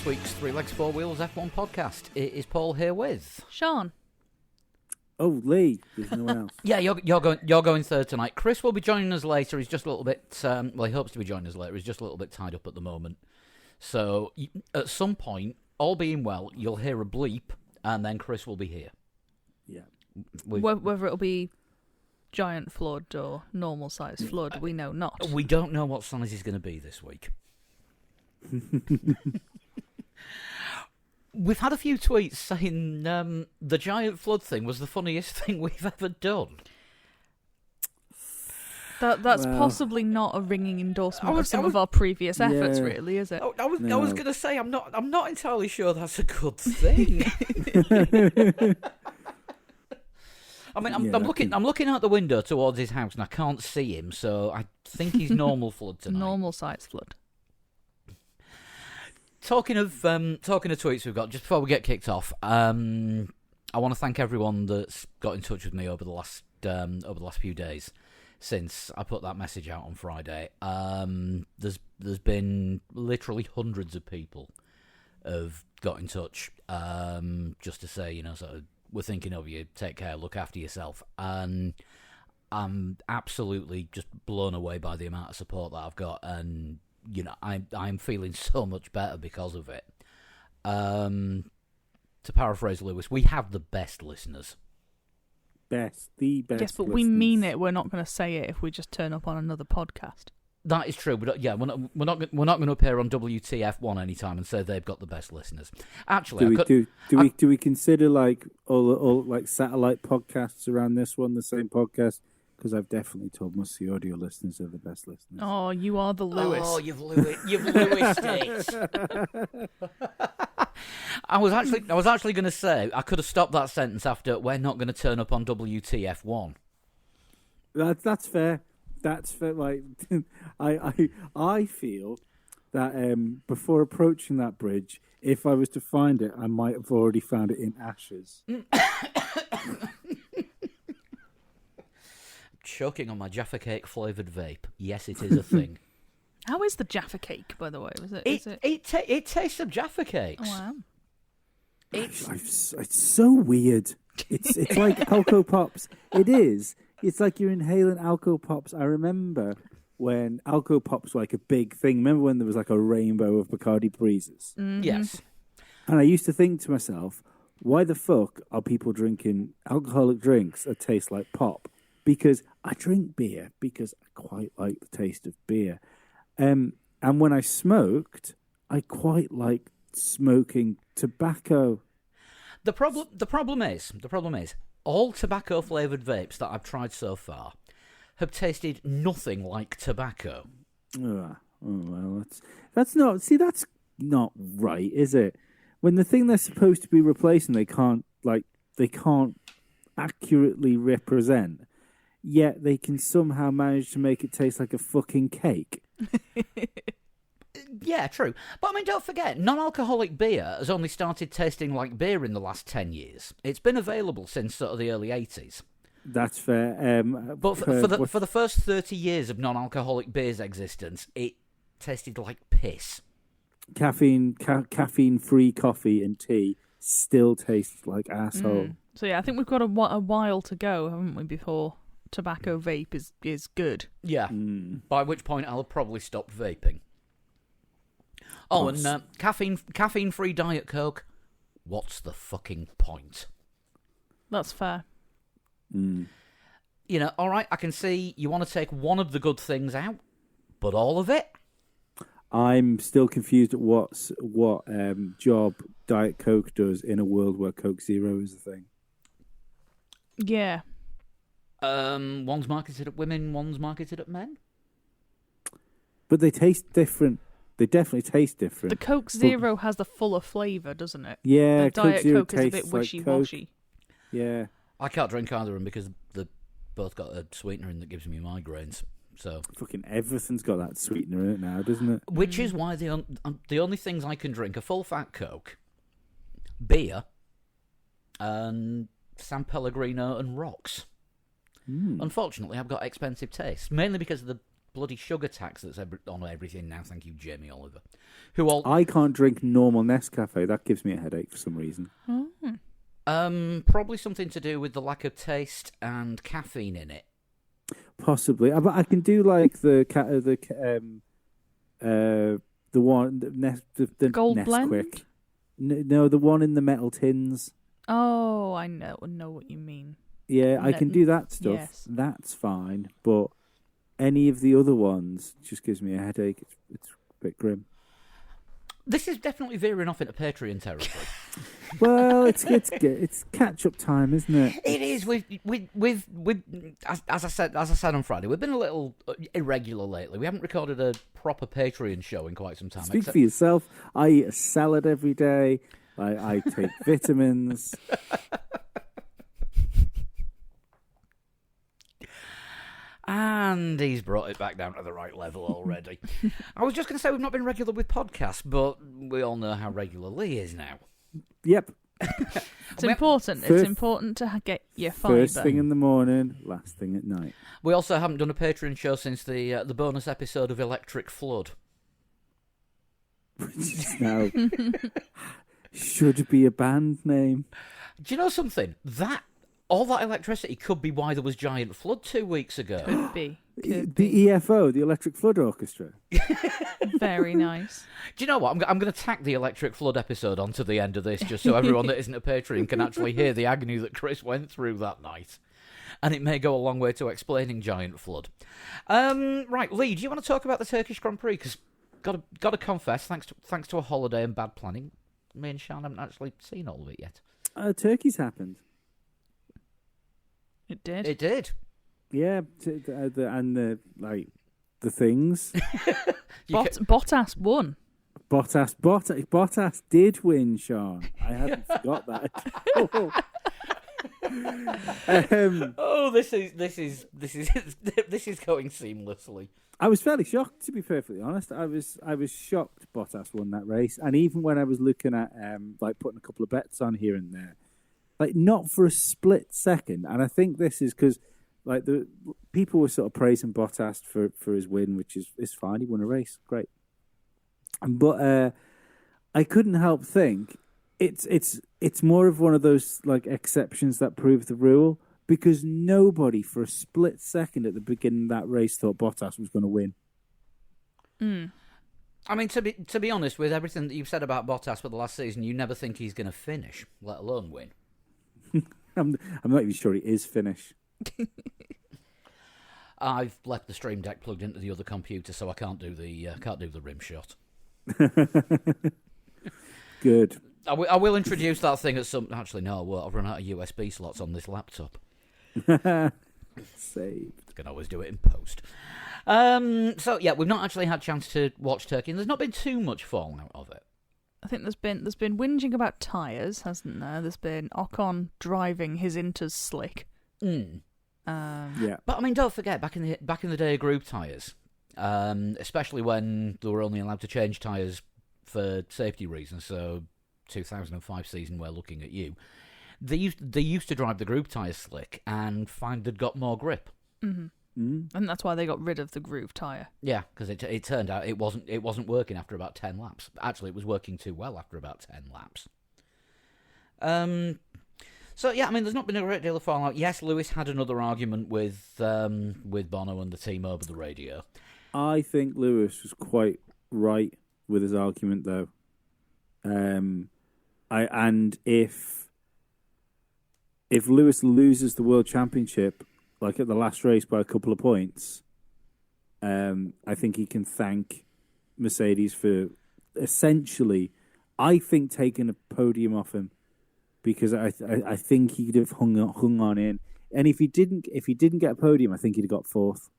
week's Three Legs, Four Wheels F1 podcast. It is Paul here with Sean. Oh, Lee. There's no one else. Yeah, you're going third tonight. Chris will be joining us later. He's just a little bit. He hopes to be joining us later. He's just a little bit tied up at the moment. So at some point, all being well, you'll hear a bleep, and then Chris will be here. Yeah. Whether it'll be giant flood or normal size flood, we know not. We don't know what size he's going to be this week. We've had a few tweets saying the giant flood thing was the funniest thing we've ever done. That's possibly not a ringing endorsement of some of our previous efforts, really, is it? I was going to say I'm not entirely sure that's a good thing. I mean, I'm looking out the window towards his house and I can't see him, so I think he's normal flood tonight. Normal size flood. Talking of tweets we've got, just before we get kicked off, I want to thank everyone that's got in touch with me over the last few days since I put that message out on Friday. There's been literally hundreds of people have got in touch just to say, sort of, we're thinking of you, take care, look after yourself, and I'm absolutely just blown away by the amount of support that I've got, and I'm feeling so much better because of it. To paraphrase Lewis, we have the best listeners. The best. Yes, but listeners. we mean it. We're not going to say it if we just turn up on another podcast. That is true. We're not going to appear on WTF1 anytime and say they've got the best listeners. Actually, do we consider like all like satellite podcasts around this one the same podcast? Because I've definitely told most of the audio listeners are the best listeners. Oh, you are the Lewis. Oh, you've Lewised it. I was actually going to say I could have stopped that sentence after we're not going to turn up on WTF1. That's fair. That's fair. Like I feel that before approaching that bridge, if I was to find it, I might have already found it in ashes. Choking on my Jaffa Cake flavoured vape. Yes, it is a thing. How is the Jaffa Cake, by the way? It tastes of Jaffa Cakes. Oh, wow. It's so weird. It's like Alco Pops. It is. It's like you're inhaling Alco Pops. I remember when Alco Pops were like a big thing. Remember when there was like a rainbow of Bacardi Breezes? Mm-hmm. Yes. And I used to think to myself, why the fuck are people drinking alcoholic drinks that taste like pop? Because I drink beer because I quite like the taste of beer. And when I smoked, I quite liked smoking tobacco. The problem is, all tobacco-flavoured vapes that I've tried so far have tasted nothing like tobacco. Oh well, that's not right, is it? When the thing they're supposed to be replacing, they can't accurately represent, yet they can somehow manage to make it taste like a fucking cake. Yeah, true. But I mean, don't forget, non-alcoholic beer has only started tasting like beer in the last 10 years. It's been available since sort of the early 80s. That's fair. But for the first 30 years of non-alcoholic beer's existence, it tasted like piss. Caffeine-free coffee and tea still tastes like asshole. So yeah, I think we've got a while to go, haven't we, before tobacco vape is good. Yeah, by which point I'll probably stop vaping. Oh, and caffeine-free Diet Coke. What's the fucking point? That's fair. All right, I can see you want to take one of the good things out, but all of it? I'm still confused at what job Diet Coke does in a world where Coke Zero is a thing. Yeah. One's marketed at women, one's marketed at men. But they taste different. They definitely taste different. The Coke Zero has the fuller flavour, doesn't it? Yeah, the Diet Zero Coke is a bit wishy-washy. Like yeah. I can't drink either of them because they've both got a sweetener in that gives me migraines. So fucking everything's got that sweetener in it now, doesn't it? Which is why the only things I can drink are full-fat Coke, beer, and San Pellegrino and rocks. Unfortunately, I've got expensive tastes, mainly because of bloody sugar tax that's on everything now. Thank you, Jamie Oliver. Who all I can't drink normal Nescafe. That gives me a headache for some reason. probably something to do with the lack of taste and caffeine in it. Possibly, but I can do like the one the Gold blend? Nesquik. No, the one in the metal tins. Oh, I know what you mean. Yeah, I can do that stuff. Yes. That's fine. But any of the other ones just gives me a headache. It's a bit grim. This is definitely veering off into Patreon territory. Well, it's catch up time, isn't it? It is. As I said on Friday, we've been a little irregular lately. We haven't recorded a proper Patreon show in quite some time. Speak for yourself. I eat a salad every day. I take vitamins. And he's brought it back down to the right level already. I was just going to say we've not been regular with podcasts, but we all know how regular Lee is now. Yep. It's important. It's important to get your fibre. First thing in the morning, last thing at night. We also haven't done a Patreon show since the bonus episode of Electric Flood. Which now should be a band name. Do you know something? All that electricity could be why there was giant flood 2 weeks ago. Could be. The EFO, the Electric Flood Orchestra. Very nice. Do you know what? I'm going to tack the Electric Flood episode onto the end of this just so everyone that isn't a Patreon can actually hear the agony that Chris went through that night. And it may go a long way to explaining giant flood. Right, Lee, do you want to talk about the Turkish Grand Prix? Because got to confess, thanks to a holiday and bad planning, me and Sean haven't actually seen all of it yet. Turkey's happened. It did. It did. Yeah, the things. Bottas won. Bottas did win, Sean. I hadn't forgot that. This is going seamlessly. I was fairly shocked, to be perfectly honest. I was shocked Bottas won that race, and even when I was looking at putting a couple of bets on here and there, not for a split second. And I think this is because the people were sort of praising Bottas for his win, which is fine. He won a race, great. But I couldn't help think it's more of one of those exceptions that prove the rule, because nobody for a split second at the beginning of that race thought Bottas was going to win. Mm. I mean, to be honest, with everything that you've said about Bottas for the last season, you never think he's going to finish, let alone win. I'm not even sure he is finished. I've left the stream deck plugged into the other computer, so I can't do the rim shot. Good. I will introduce that thing at some. Actually, no, I won't. I've run out of USB slots on this laptop. Saved. Can always do it in post. So yeah, we've not actually had a chance to watch Turkey, and there's not been too much fallout of it. I think there's been whinging about tyres, hasn't there? There's been Ocon driving his Inters slick. Mm. Yeah, but I mean, don't forget back in the day of group tyres, especially when they were only allowed to change tyres for safety reasons. So 2005 season, we're looking at you. They used to drive the group tyres slick and find they'd got more grip. Mm-hmm. Mm. And that's why they got rid of the groove tyre. Yeah, because it turned out it wasn't working after about 10 laps. Actually, it was working too well after about 10 laps. So yeah, I mean, there's not been a great deal of fallout. Yes, Lewis had another argument with Bono and the team over the radio. I think Lewis was quite right with his argument, though. If Lewis loses the World Championship, like at the last race by a couple of points, I think he can thank Mercedes for essentially, I think, taking a podium off him, because I think he'd have hung on in, and if he didn't get a podium, I think he'd have got fourth.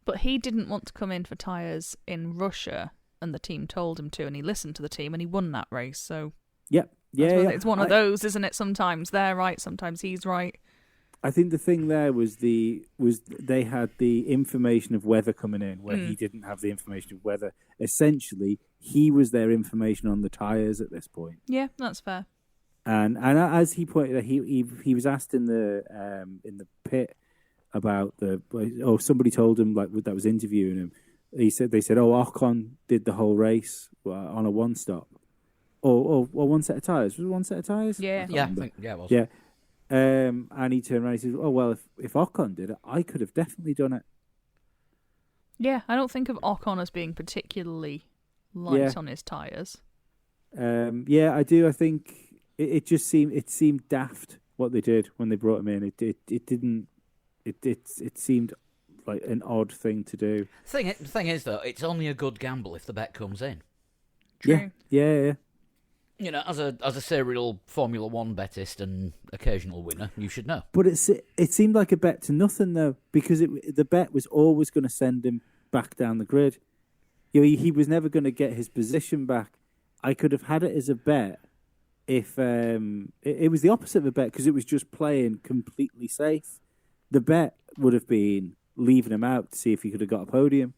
But he didn't want to come in for tyres in Russia, and the team told him to, and he listened to the team, and he won that race. So yep, yeah. It's one of those, isn't it? Sometimes they're right, sometimes he's right. I think the thing there was they had the information of weather coming in where he didn't have the information of weather. Essentially, he was their information on the tyres at this point. Yeah, that's fair. And as he pointed out, he was asked in the pit about somebody told him like that was interviewing him. They said, Ocon did the whole race on a one stop, or one set of tires. Was it one set of tires? Yeah, Yeah, it was. Yeah. And he turned around and he said, "Oh well, if Ocon did it, I could have definitely done it." Yeah, I don't think of Ocon as being particularly light on his tyres. Yeah, I do. I think it just seemed daft what they did when they brought him in. It didn't. It seemed like an odd thing to do. The thing is, though, it's only a good gamble if the bet comes in. True. Yeah. You know, as a serial Formula One bettist and occasional winner, you should know. But it seemed like a bet to nothing though, because the bet was always going to send him back down the grid. You know, he was never going to get his position back. I could have had it as a bet if it was the opposite of a bet, because it was just playing completely safe. The bet would have been leaving him out to see if he could have got a podium.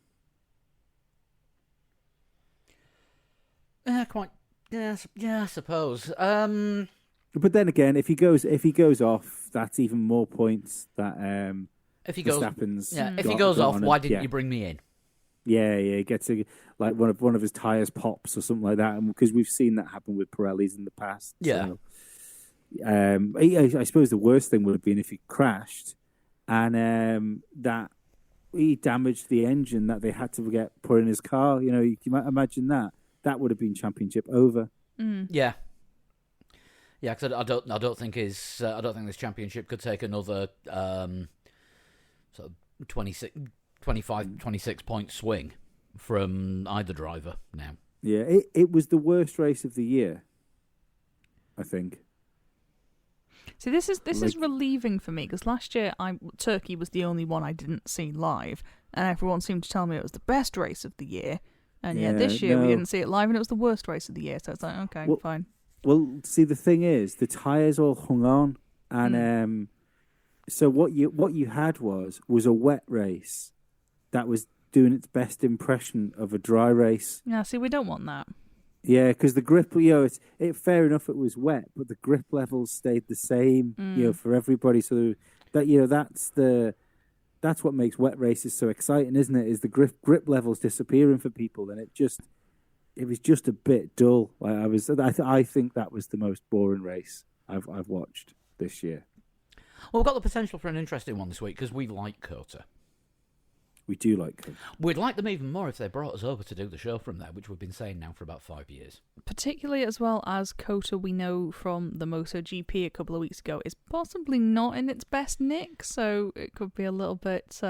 Quite. Yeah, I suppose. But then again, if he goes off, that's even more points that if he goes, Verstappen's if he goes off, why didn't you bring me in? Yeah, he gets like one of his tires pops or something like that, because we've seen that happen with Pirellis in the past. Yeah. So, I suppose the worst thing would have been if he crashed, and that he damaged the engine that they had to get put in his car. You know, you can imagine that. That would have been championship over. Mm. Yeah, because I don't think this championship could take another sort of 26 point swing from either driver now. Yeah, it was the worst race of the year, I think. See, this is relieving for me, because last year Turkey was the only one I didn't see live, and everyone seemed to tell me it was the best race of the year. And this year we didn't see it live, and it was the worst race of the year. So it's like, okay, fine. Well, see, the thing is, the tyres all hung on, and so what you had was a wet race that was doing its best impression of a dry race. Yeah, see, we don't want that. Yeah, because the grip, fair enough, it was wet, but the grip levels stayed the same, for everybody. So that that's what makes wet races so exciting, isn't it? Is the grip levels disappearing for people, and it was just a bit dull. Like I think that was the most boring race I've watched this year. Well, we've got the potential for an interesting one this week because we like COTA. We do like COTA. We'd like them even more if they brought us over to do the show from there, which we've been saying now for about 5 years. Particularly as well as COTA, we know from the MotoGP a couple of weeks ago, is possibly not in its best nick, so it could be a little bit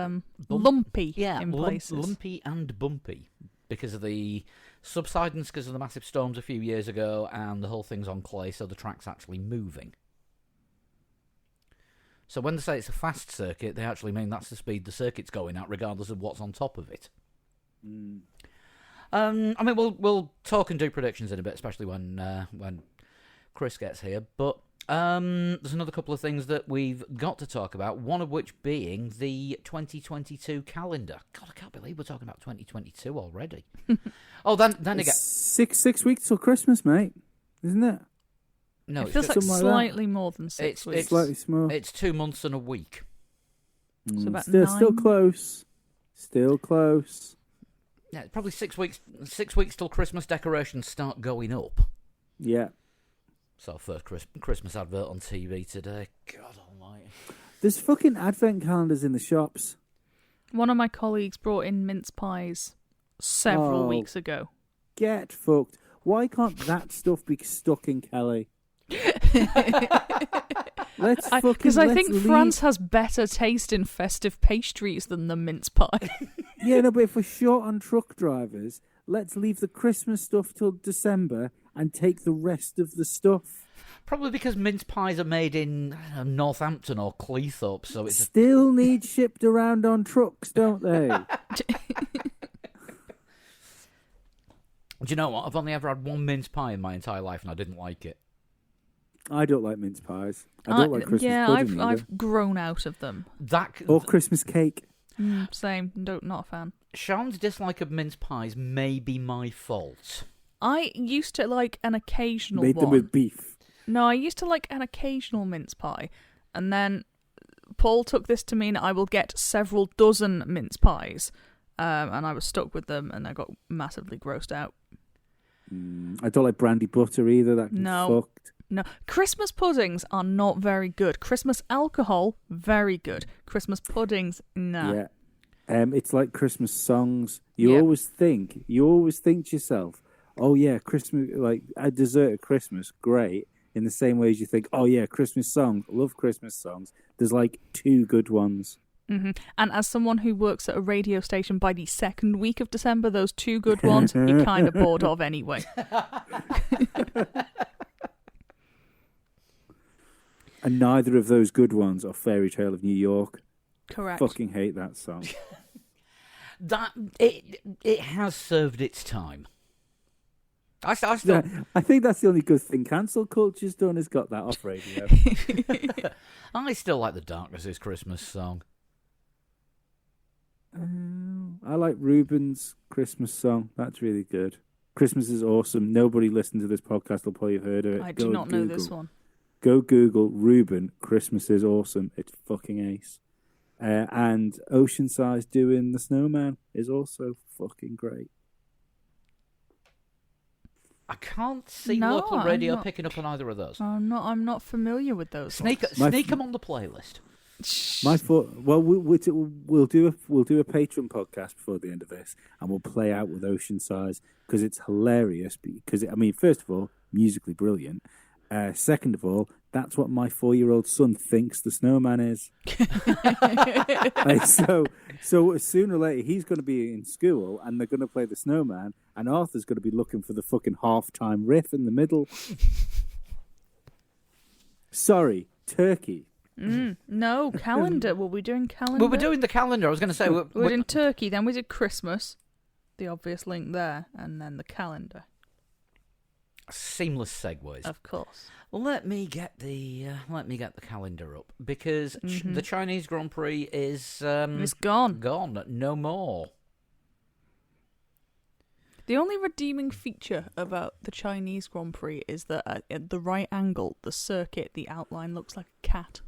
lumpy in places. Lumpy and bumpy because of the subsidence, because of the massive storms a few years ago, and the whole thing's on clay, so the track's actually moving. So when they say it's a fast circuit, they actually mean that's the speed the circuit's going at, regardless of what's on top of it. Mm. I mean, we'll talk and do predictions in a bit, especially when Chris gets here. But there's another couple of things that we've got to talk about. One of which being the 2022 calendar. God, I can't believe we're talking about 2022 already. Then again, 6 weeks till Christmas, mate, isn't it? No, it feels like slightly more than 6 weeks. It's slightly small. It's 2 months and a week. So about still close. Still close. Yeah, probably 6 weeks. 6 weeks till Christmas decorations start going up. Yeah. So first Christmas advert on TV today. God almighty. There's fucking advent calendars in the shops. One of my colleagues brought in mince pies several weeks ago. Get fucked. Why can't that stuff be stuck in Kelly? Because I think France has better taste in festive pastries than the mince pie. Yeah, no, but if we're short on truck drivers, let's leave the Christmas stuff till December and take the rest of the stuff. Probably because mince pies are made in Northampton or Cleethorpes, so it's still need shipped around on trucks, don't they? Do you know what? I've only ever had one mince pie in my entire life, and I didn't like it. I don't like mince pies. I don't like Christmas pudding. Yeah, I've grown out of them. Or Christmas cake. Same. Not a fan. Sean's dislike of mince pies may be my fault. I used to like an occasional Made one. them with beef. No, I used to like an occasional mince pie, and then Paul took this to mean I will get several dozen mince pies, and I was stuck with them, and I got massively grossed out. I don't like brandy butter either. That No. No, Christmas puddings are not very good. Christmas alcohol, very good. Christmas puddings, nah. Yeah. It's like Christmas songs. You always think to yourself, oh yeah, Christmas, like a dessert at Christmas, great. In the same way as you think, oh yeah, Christmas songs, love Christmas songs. There's like 2 good ones. Mm-hmm. And as someone who works at a radio station, by the second week of December, those 2 good ones you're kind of bored of anyway. And neither of those good ones are Fairy Tale of New York. Correct. Fucking hate that song. It has served its time. I still... I think that's the only good thing cancel culture's done, is got that off radio. I still like the Darkness is Christmas song. I like Ruben's Christmas song. That's really good. Christmas is awesome. Nobody listening to this podcast will probably have heard of it. I do not know this one. Go Google Ruben, Christmas is awesome. It's fucking ace. And Oceanside doing The Snowman is also fucking great. I can't see No, local I'm radio not. picking up on either of those. I'm not familiar with those. Sneak them on the playlist. We'll do a Patreon podcast before the end of this, and we'll play out with Oceanside because it's hilarious. Because first of all, musically brilliant. Second of all, that's what my 4-year-old son thinks the Snowman is. So sooner or later, he's going to be in school, and they're going to play the Snowman, and Arthur's going to be looking for the fucking halftime riff in the middle. Sorry, Turkey. No, calendar. Were we doing calendar? We were doing the calendar. I was going to say... We were doing Turkey, then we did Christmas, the obvious link there, and then the calendar. Seamless segues. Of course. Let me get the calendar up, because the Chinese Grand Prix is it's gone. Gone. No more. The only redeeming feature about the Chinese Grand Prix is that at the right angle, the circuit, the outline looks like a cat.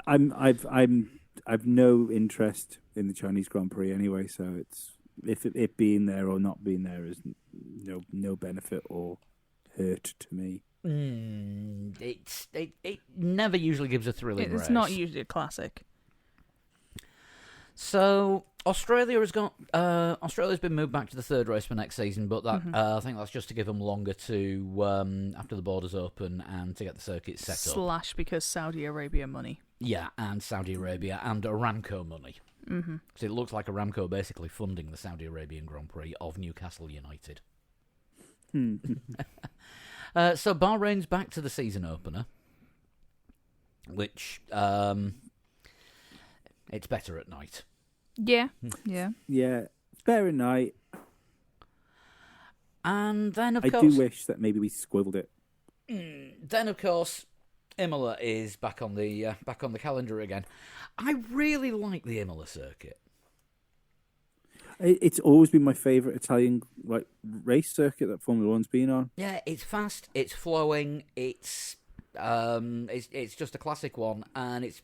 I've no interest in the Chinese Grand Prix anyway, so it's it being there or not being there is no benefit or hurt to me. It never usually gives a thrilling race. It's not usually a classic. So Australia's been moved back to the third race for next season, but that I think that's just to give them longer to after the borders open and to get the circuit set up. / because Saudi Arabia money. Yeah, and Saudi Arabia and Aramco money. Mm-hmm. So it looks like Aramco basically funding the Saudi Arabian Grand Prix of Newcastle United. So Bahrain's back to the season opener, which it's better at night. Yeah. Yeah, it's better at night. And then, of I course... do wish that maybe we squibbled it. Then, of course, Imola is back on the calendar again. I really like the Imola circuit. It's always been my favourite Italian race circuit that Formula One's been on. Yeah, it's fast, it's flowing, it's just a classic one, and it's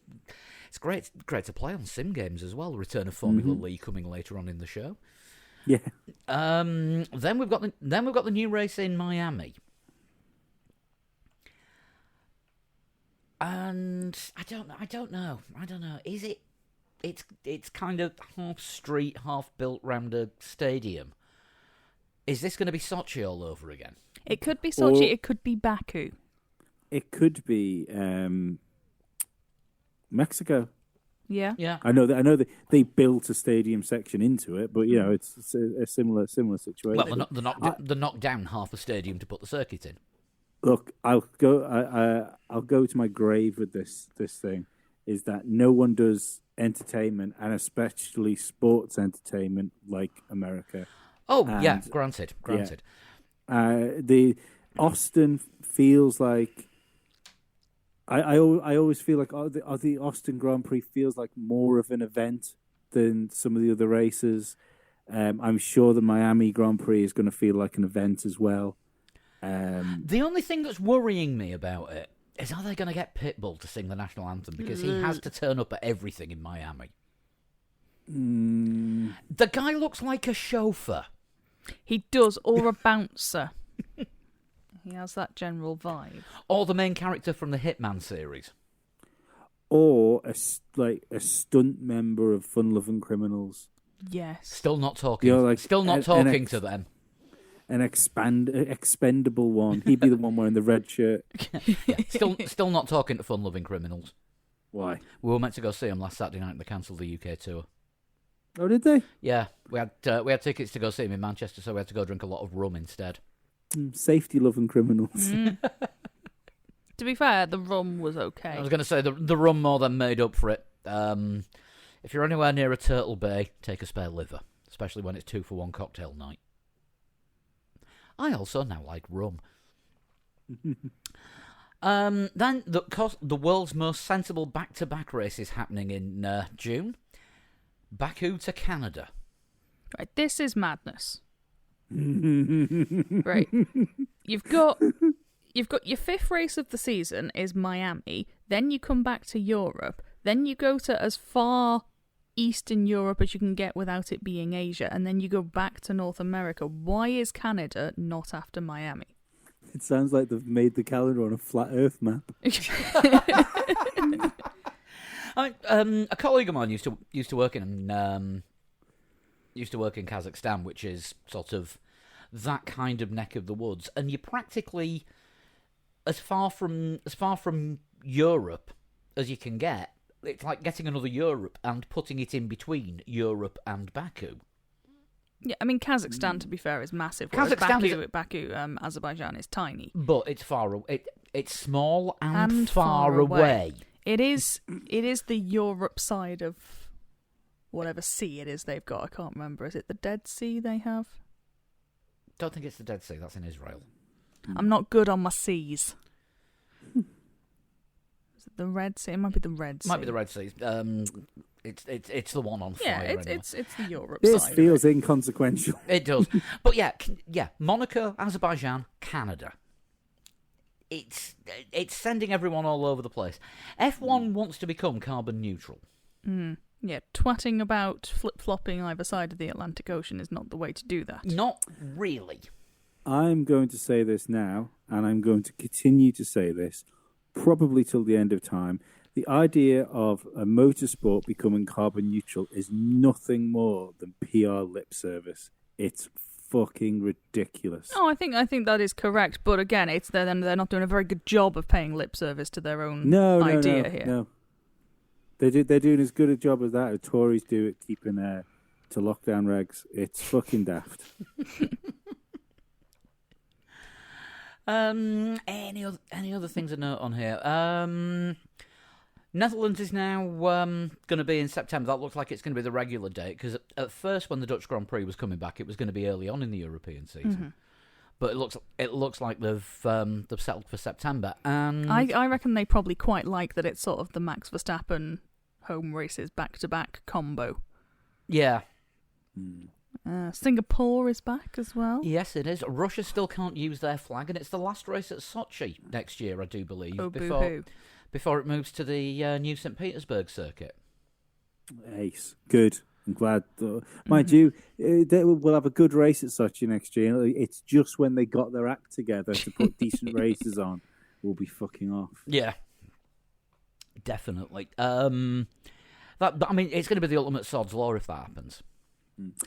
great to play on sim games as well. Return of Formula Lee coming later on in the show. Yeah. Then we've got the new race in Miami. And I don't know. Is it? It's kind of half street, half built round a stadium. Is this going to be Sochi all over again? It could be Sochi. It could be Baku. It could be Mexico. Yeah. I know that they built a stadium section into it, but it's a similar situation. Well, they knocked down half a stadium to put the circuit in. Look, I'll go to my grave with this thing. Is that no one does entertainment, and especially sports entertainment, like America. Oh, yeah, granted. Yeah. The Austin feels like I always feel like the Austin Grand Prix feels like more of an event than some of the other races. I'm sure the Miami Grand Prix is going to feel like an event as well. The only thing that's worrying me about it is are they going to get Pitbull to sing the national anthem? Because he has to turn up at everything in Miami. The guy looks like a chauffeur. He does, or a bouncer. He has that general vibe. Or the main character from the Hitman series. Or a stunt member of Fun Loving Criminals. Yes. Still not talking. Still not talking to them. An expendable one. He'd be the one wearing the red shirt. Yeah. Still not talking to Fun Loving Criminals. Why? We were meant to go see them last Saturday night and they cancelled the UK tour. Oh, did they? Yeah, we had tickets to go see him in Manchester, so we had to go drink a lot of rum instead. Safety-loving criminals. To be fair, the rum was okay. I was going to say the rum more than made up for it. If you're anywhere near a Turtle Bay, take a spare liver, especially when it's 2-for-1 cocktail night. I also now like rum. Then the world's most sensible back-to-back race is happening in June. Baku to Canada. Right, this is madness. Right, you've got your fifth race of the season is Miami. Then you come back to Europe. Then you go to as far Eastern Europe as you can get without it being Asia, and then you go back to North America. Why is Canada not after Miami? It sounds like they've made the calendar on a flat Earth map. A colleague of mine used to work in Kazakhstan, which is sort of that kind of neck of the woods, and you're practically as far from Europe as you can get. It's like getting another Europe and putting it in between Europe and Baku. Yeah, I mean Kazakhstan, to be fair, is massive. Baku, Azerbaijan is tiny, but it's far. It's small and far away. It is the Europe side of whatever sea it is they've got. I can't remember. Is it the Dead Sea they have? Don't think it's the Dead Sea. That's in Israel. I'm not good on my seas. Is it the Red Sea? It might be the Red Sea. Might be the Red Sea. It's the one on fire. Yeah, anyway. it's the Europe This side. feels inconsequential. It does. But yeah, Monaco, Azerbaijan, Canada. It's sending everyone all over the place. F1 wants to become carbon neutral. Yeah, twatting about flip-flopping either side of the Atlantic Ocean is not the way to do that. Not really. I'm going to say this now, and I'm going to continue to say this, probably till the end of time. The idea of a motorsport becoming carbon neutral is nothing more than PR lip service. It's fucking ridiculous. Oh, I think that is correct, but again, they're not doing a very good job of paying lip service to their own idea here. No, they're doing as good a job as that as Tories do at keeping to lockdown regs. It's fucking daft. Any other things to note on here? Netherlands is now going to be in September. That looks like it's going to be the regular date, because at first when the Dutch Grand Prix was coming back, it was going to be early on in the European season. Mm-hmm. But it looks like they've settled for September. And I reckon they probably quite like that it's sort of the Max Verstappen home races back-to-back combo. Yeah. Singapore is back as well. Yes, it is. Russia still can't use their flag, and it's the last race at Sochi next year, I do believe. Oh, boo-hoo. Before it moves to the new St. Petersburg circuit. Ace. Good. I'm glad. Mind you, we'll have a good race at Sochi next year. It's just when they got their act together to put decent races on, we'll be fucking off. Yeah. Definitely. It's going to be the ultimate sod's law if that happens.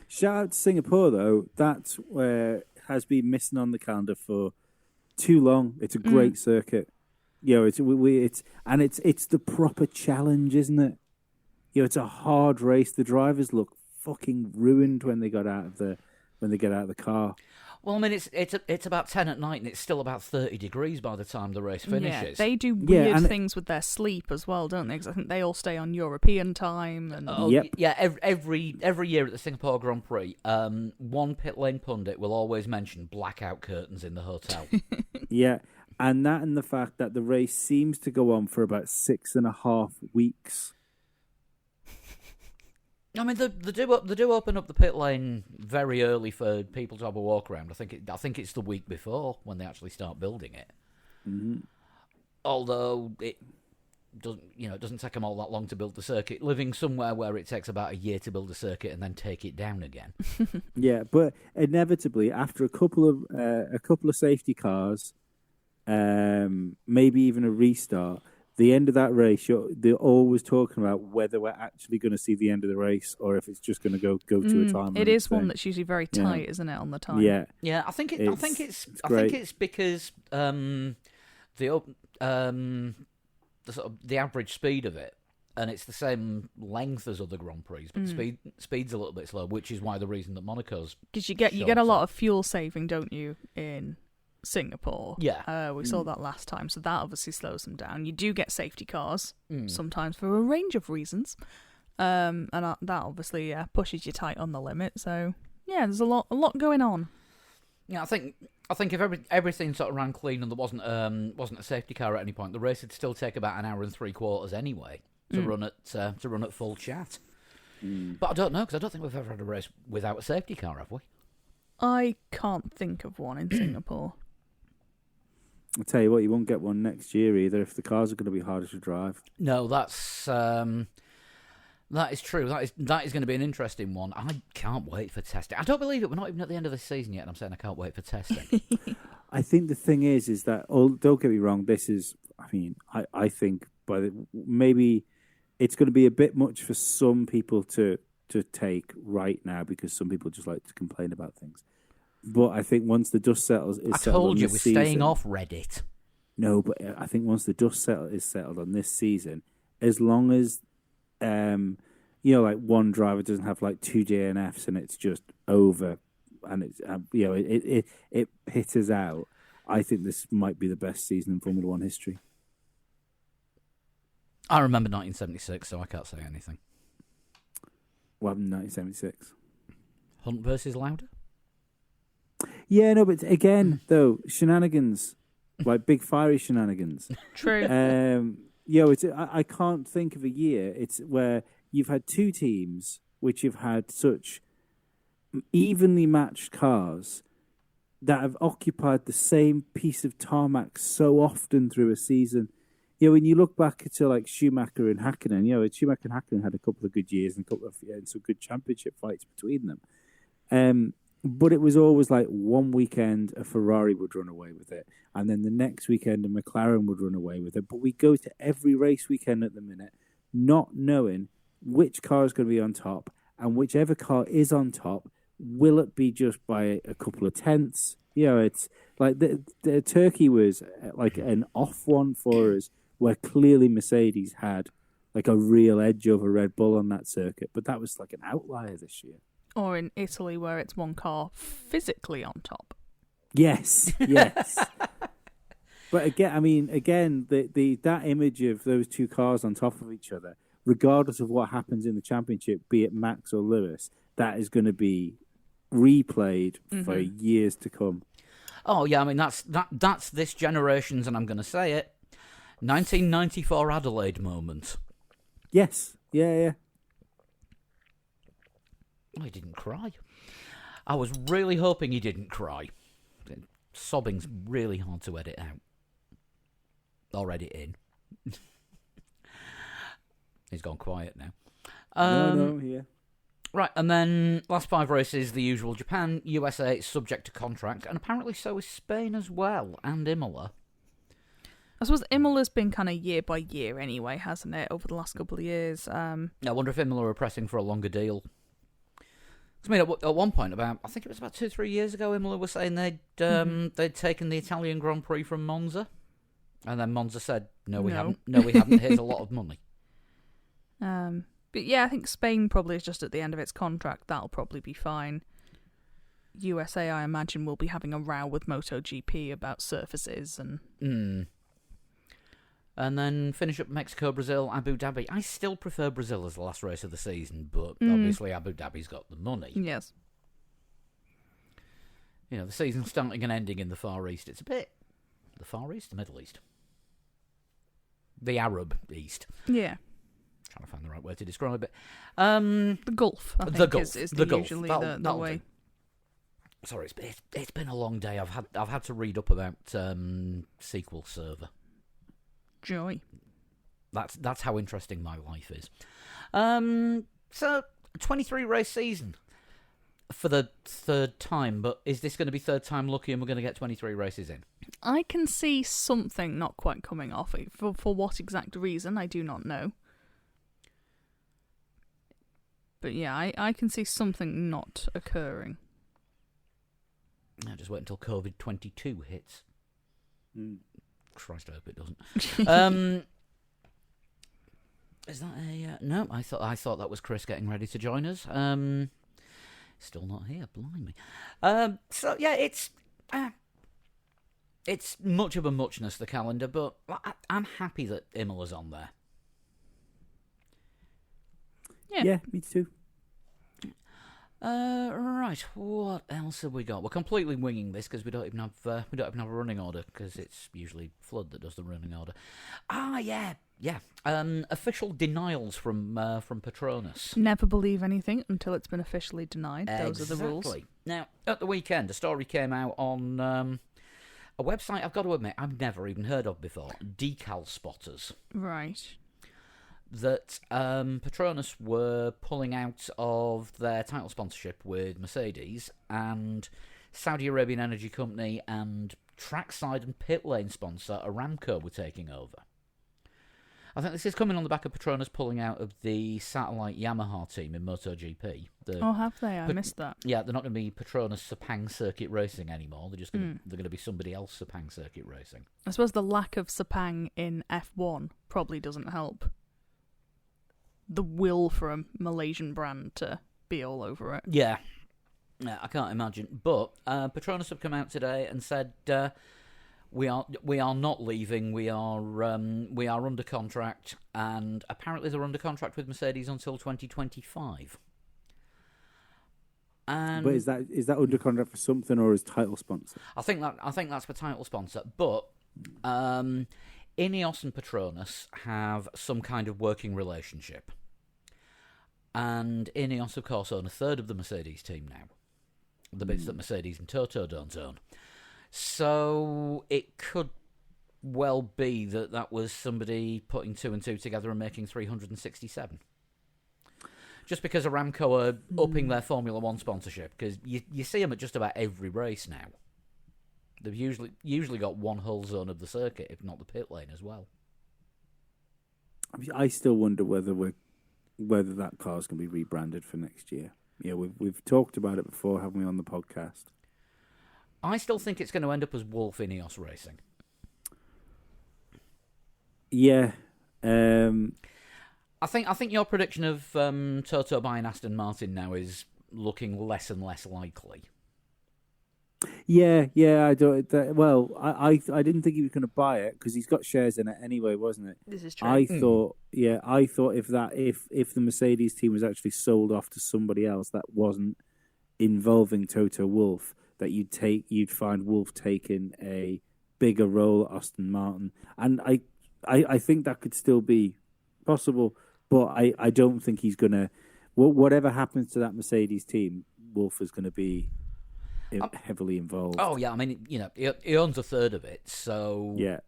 Shout out to Singapore, though. That's where has been missing on the calendar for too long. It's a great circuit. You know, it's the proper challenge, isn't it? You know, it's a hard race. The drivers look fucking ruined when they get out of the car. Well, I mean, it's about 10 at night, and it's still about 30 degrees by the time the race finishes. Yeah, they do weird things with their sleep as well, don't they? Because I think they all stay on European time. And Yeah, every year at the Singapore Grand Prix, one pit lane pundit will always mention blackout curtains in the hotel. Yeah, and the fact that the race seems to go on for about 6.5 weeks. I mean, they do open up the pit lane very early for people to have a walk around. I think it's the week before when they actually start building it. Mm-hmm. although it doesn't take them all that long to build the circuit. Living somewhere where it takes about a year to build a circuit and then take it down again. Yeah, but inevitably after a couple of safety cars, maybe even a restart, the end of that race, they're always talking about whether we're actually going to see the end of the race or if it's just going to go to a time. It is one that's usually very tight, isn't it, on the time? Yeah, yeah. I think it's because the sort of the average speed of it, and it's the same length as other Grand Prix, but the speed's a little bit slow, which is why the reason that Monaco's because you get a lot of fuel saving, don't you, in Singapore? Yeah, we saw that last time, so that obviously slows them down. You do get safety cars sometimes for a range of reasons, and that obviously pushes you tight on the limit. So yeah, there's a lot going on. Yeah, I think if everything sort of ran clean and there wasn't a safety car at any point, the race would still take about an hour and 3/4 anyway to run at full chat. But I don't know, because I don't think we've ever had a race without a safety car, have we? I can't think of one in Singapore. I'll tell you what, you won't get one next year either if the cars are going to be harder to drive. No, that is true. That is going to be an interesting one. I can't wait for testing. I don't believe it. We're not even at the end of the season yet, and I'm saying I can't wait for testing. I think the thing is that, don't get me wrong, this is, I think maybe it's going to be a bit much for some people to take right now because some people just like to complain about things. But I think once the dust settles, I told you we're staying off Reddit. No, but I think once the dust is settled on this season, as long as like one driver doesn't have like 2 DNFs and it's just over, and it's it pitters out. I think this might be the best season in Formula One history. I remember 1976, so I can't say anything. What happened in 1976? Hunt versus Lauda? Yeah, no, but again, though, shenanigans, like big fiery shenanigans. True. I can't think of a year where you've had two teams which have had such evenly matched cars that have occupied the same piece of tarmac so often through a season. When you look back to like Schumacher and Hakkinen, Schumacher and Hakkinen had a couple of good years and some good championship fights between them. But it was always like one weekend a Ferrari would run away with it, and then the next weekend a McLaren would run away with it. But we go to every race weekend at the minute not knowing which car is going to be on top, and whichever car is on top, will it be just by a couple of tenths? It's like the Turkey was like an off one for us, where clearly Mercedes had like a real edge over Red Bull on that circuit, but that was like an outlier this year. Or in Italy, where it's one car physically on top. Yes. But again, that image of those two cars on top of each other, regardless of what happens in the championship, be it Max or Lewis, that is going to be replayed for years to come. Oh yeah, that's this generation's, and I'm going to say it, 1994 Adelaide moment. Yes. Yeah. Oh, he didn't cry. I was really hoping he didn't cry. Sobbing's really hard to edit out. Or edit in. He's gone quiet now. Yeah. Right, and then last 5 races, the usual. Japan, USA, subject to contract, and apparently so is Spain as well, and Imola. I suppose Imola's been kind of year by year anyway, hasn't it, over the last couple of years? I wonder if Imola are pressing for a longer deal. At one point, I think it was about 2-3 years ago, Imola was saying they'd taken the Italian Grand Prix from Monza, and then Monza said, "No, we haven't. No, we haven't. Here's a lot of money." But yeah, I think Spain probably is just at the end of its contract. That'll probably be fine. USA, I imagine, will be having a row with MotoGP about surfaces and. And then finish up Mexico, Brazil, Abu Dhabi. I still prefer Brazil as the last race of the season, but obviously Abu Dhabi's got the money. Yes. The season's starting and ending in the Far East. It's a bit... The Far East? The Middle East? The Arab East. Yeah. Trying to find the right way to describe it. The Gulf, I think, the Gulf. is the Gulf. usually the way. Sorry, it's been a long day. I've had to read up about SQL Server. Joy. That's how interesting my life is. So 23 race season for the third time, but is this going to be third time lucky and we're going to get 23 races in? I can see something not quite coming off. For what exact reason, I do not know. But yeah, I can see something not occurring. I'll just wait until COVID-22 hits. Christ, I hope it doesn't. Is that a... no, I thought that was Chris getting ready to join us. Still not here, blimey. So, yeah, it's much of a muchness, the calendar, but I'm happy that Imola's on there. Yeah, me too. Right, what else have we got? We're completely winging this because we don't even have a running order because it's usually Flood that does the running order. Yeah. Official denials from Patronus. Never believe anything until it's been officially denied. Those are the rules. Now, at the weekend, a story came out on a website I've got to admit I've never even heard of before. Decal Spotters. Right. That Patronus were pulling out of their title sponsorship with Mercedes, and Saudi Arabian Energy Company and trackside and pit lane sponsor Aramco were taking over. I think this is coming on the back of Patronus pulling out of the satellite Yamaha team in MotoGP. Have they? I missed that. Yeah, they're not going to be Patronus Sepang Circuit Racing anymore. They're just they're going to be somebody else Sepang Circuit Racing. I suppose the lack of Sepang in F1 probably doesn't help. The will for a Malaysian brand to be all over it. Yeah, I can't imagine. But Patronus have come out today and said we are not leaving. We are under contract, and apparently they're under contract with Mercedes until 2025. And But is that under contract for something or as title sponsor? I think that's for title sponsor. But Ineos and Patronus have some kind of working relationship. And Ineos, of course, own a third of the Mercedes team now. The bits that Mercedes and Toto don't own. So it could well be that was somebody putting 2 and 2 together and making 367. Just because Aramco are upping their Formula One sponsorship, because you see them at just about every race now. They've usually got one hull zone of the circuit, if not the pit lane as well. I still wonder whether that car's going to be rebranded for next year. Yeah, we've talked about it before, haven't we, on the podcast? I still think it's going to end up as Wolf Ineos Racing. Yeah. I think your prediction of Toto buying Aston Martin now is looking less and less likely. Yeah. I don't. I didn't think he was going to buy it because he's got shares in it anyway, wasn't it? This is true. I thought if the Mercedes team was actually sold off to somebody else that wasn't involving Toto Wolff, that you'd find Wolff taking a bigger role at Aston Martin, and I think that could still be possible, but I don't think he's gonna. Whatever happens to that Mercedes team, Wolff is going to be heavily involved. Oh yeah, I mean, he owns a third of it, so yeah.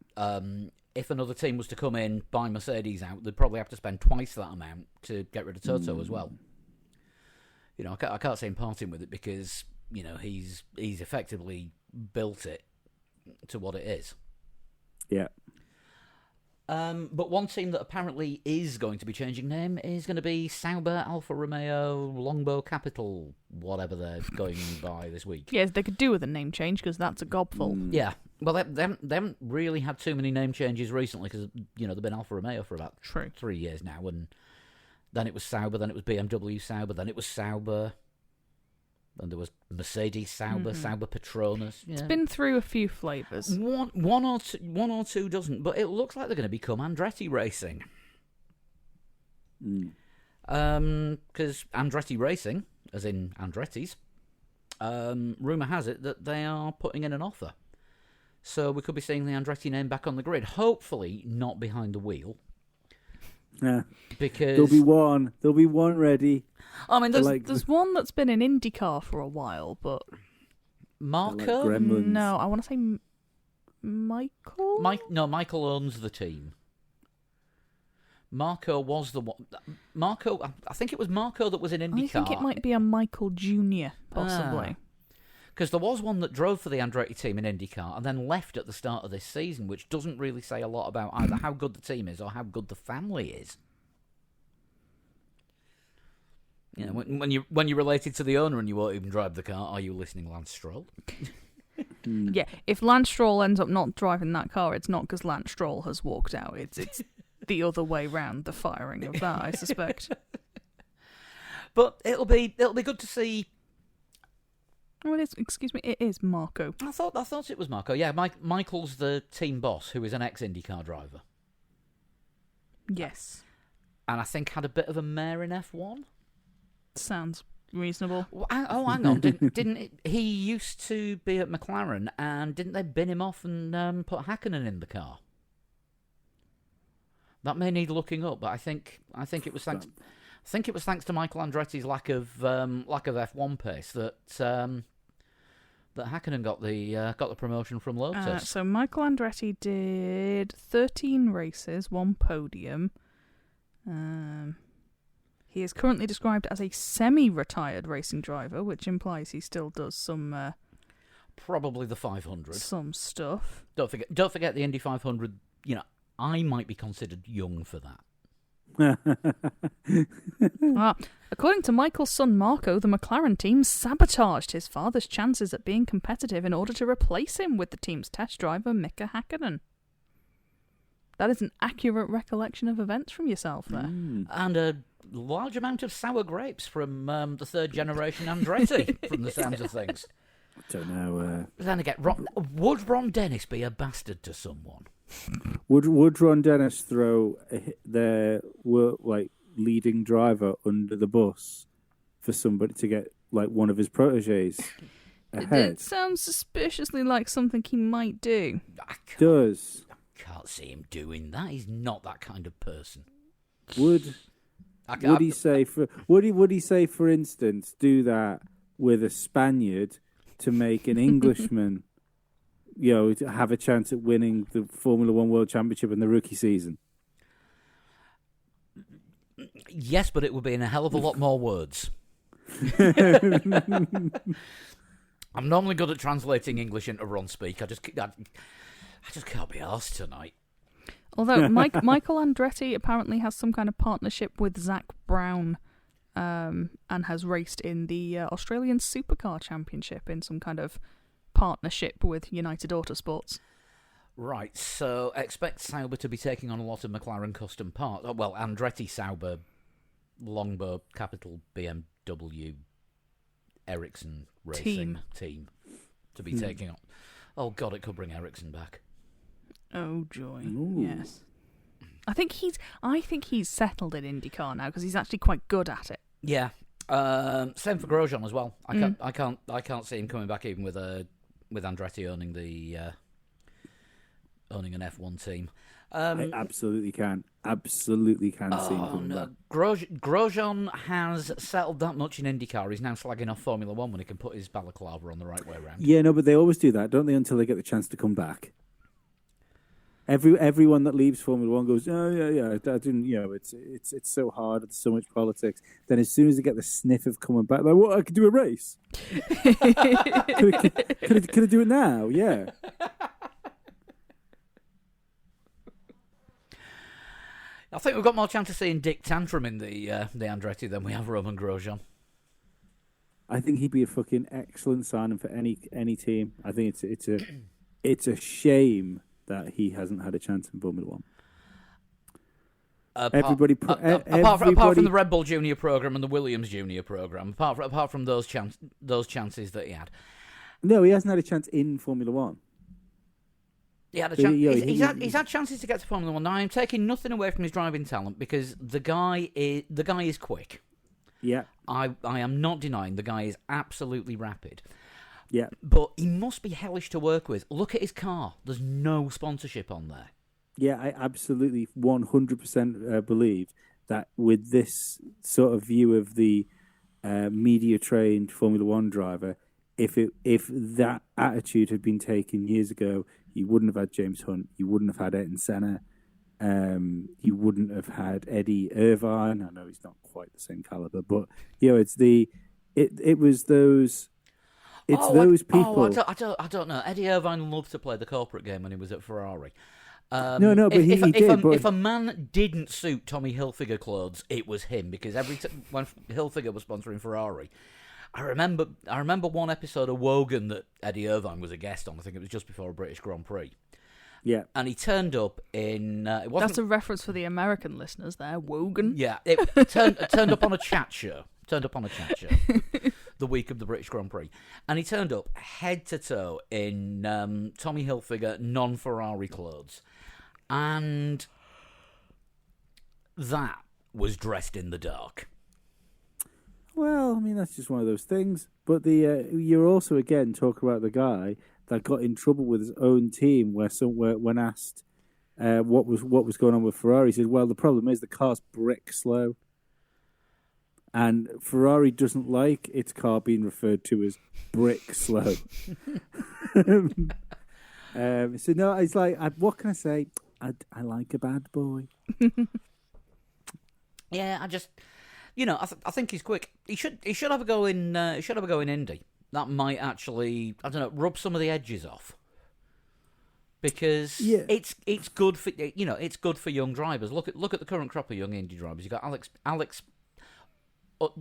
If another team was to come in, buy Mercedes out, they'd probably have to spend twice that amount to get rid of Toto as well. I can't see him parting with it because he's effectively built it to what it is. Yeah. But one team that apparently is going to be changing name is going to be Sauber Alfa Romeo Longbow Capital, whatever they're going by this week. Yes, they could do with a name change because that's a gobful. Yeah. Well, they haven't really had too many name changes recently because, they've been Alfa Romeo for about 3 years now. And then it was Sauber, then it was BMW Sauber, then it was Sauber. Then there was Mercedes Sauber, Sauber Patronus. Yeah. It's been through a few flavours. One or two doesn't, but it looks like they're going to become Andretti Racing. Because Andretti Racing, as in Andretti's, rumour has it that they are putting in an offer. So we could be seeing the Andretti name back on the grid. Hopefully not behind the wheel. Yeah. Because there'll be one ready. I mean, there's one that's been in IndyCar for a while, but Marco? Gremlins. No, I want to say Michael. Michael owns the team. Marco was the one. Marco, I think it was Marco that was in IndyCar. I think it might be a Michael Jr., possibly. Because there was one that drove for the Andretti team in IndyCar and then left at the start of this season, which doesn't really say a lot about either how good the team is or how good the family is. You know, when you're related to the owner and you won't even drive the car, are you listening, Lance Stroll? Yeah, if Lance Stroll ends up not driving that car, it's not because Lance Stroll has walked out. It's the other way round, the firing of that, I suspect. But it'll be good to see. Oh, it is. Excuse me, it is Marco. I thought it was Marco. Yeah, Michael's the team boss, who is an ex-IndyCar driver. Yes. And I think had a bit of a mare in F1. Sounds reasonable. Hang on. Didn't he used to be at McLaren, and didn't they bin him off and put Hakkinen in the car? That may need looking up, but I think it was thanks. I think it was thanks to Michael Andretti's lack of F1 pace that Hakkinen got the promotion from Lotus. So Michael Andretti did 13 races, 1 podium. He is currently described as a semi-retired racing driver, which implies he still does some probably the 500. Some stuff. Don't forget the Indy 500. You know, I might be considered young for that. According to Michael's son Marco, the McLaren team sabotaged his father's chances at being competitive in order to replace him with the team's test driver Mika Hakkinen. That is an accurate recollection of events from yourself there. And a large amount of sour grapes from the third generation Andretti, from the sounds of things. I don't know. Then again, would Ron Dennis be a bastard to someone? Would Ron Dennis throw their leading driver under the bus for somebody to get one of his proteges ahead? It sounds suspiciously like something he might do. I can't see him doing that. He's not that kind of person. Would he say, for instance, do that with a Spaniard to make an Englishman, to have a chance at winning the Formula One World Championship in the rookie season? Yes, but it would be in a hell of a lot more words. I'm normally good at translating English into Ron speak. I just can't be arsed tonight. Although Michael Andretti apparently has some kind of partnership with Zach Brown, and has raced in the Australian Supercar Championship in some kind of partnership with United Autosports. Right, so expect Sauber to be taking on a lot of McLaren custom parts. Well, Andretti Sauber, Longbow, capital BMW, Ericsson Racing team to be taking on. Oh God, it could bring Ericsson back. Oh joy! Ooh. Yes, I think he's settled in IndyCar now because he's actually quite good at it. Yeah, same for Grosjean as well. I can't see him coming back even with Andretti owning an F1 team. I absolutely can see him coming back. Grosjean has settled that much in IndyCar. He's now slagging off Formula One when he can put his balaclava on the right way around. Yeah, no, but they always do that, don't they? Until they get the chance to come back. Everyone that leaves Formula One goes, oh yeah, I didn't. It's so hard. It's so much politics. Then as soon as they get the sniff of coming back, like, what? I could do a race. Could I do it now? Yeah. I think we've got more chance of seeing Dick Tantrum in the Andretti than we have Roman Grosjean. I think he'd be a fucking excellent signing for any team. I think it's a shame that he hasn't had a chance in Formula One. Apart from the Red Bull Junior program and the Williams Junior program, apart from those chances that he had. No, he hasn't had a chance in Formula One. He had a chance. He's had chances to get to Formula One. Now I'm taking nothing away from his driving talent because the guy is quick. Yeah, I am not denying the guy is absolutely rapid. Yeah, but he must be hellish to work with. Look at his car. There's no sponsorship on there. Yeah, I absolutely 100% believe that with this sort of view of the media-trained Formula One driver, if that attitude had been taken years ago, you wouldn't have had James Hunt, you wouldn't have had Ayrton Senna, you wouldn't have had Eddie Irvine. I know he's not quite the same caliber, but it's those people. I don't know. Eddie Irvine loved to play the corporate game when he was at Ferrari. No, but he did. If a man didn't suit Tommy Hilfiger clothes, it was him, because when Hilfiger was sponsoring Ferrari, I remember one episode of Wogan that Eddie Irvine was a guest on. I think it was just before a British Grand Prix. Yeah, and he turned up in. That's a reference for the American listeners there, Wogan. Yeah, it turned up on a chat show. The week of the British Grand Prix, and he turned up head to toe in Tommy Hilfiger non-Ferrari clothes, and that was dressed in the dark. Well, I mean, that's just one of those things. But you're also again talking about the guy that got in trouble with his own team, where when asked what was going on with Ferrari, he said, "Well, the problem is the car's brick slow." And Ferrari doesn't like its car being referred to as brick slow. So no, it's like, what can I say? I like a bad boy. Yeah, I think he's quick. He should have a go in. Should have a go in Indy. That might actually, I don't know, rub some of the edges off. Because it's good for it's good for young drivers. Look at the current crop of young Indy drivers. You got Alex.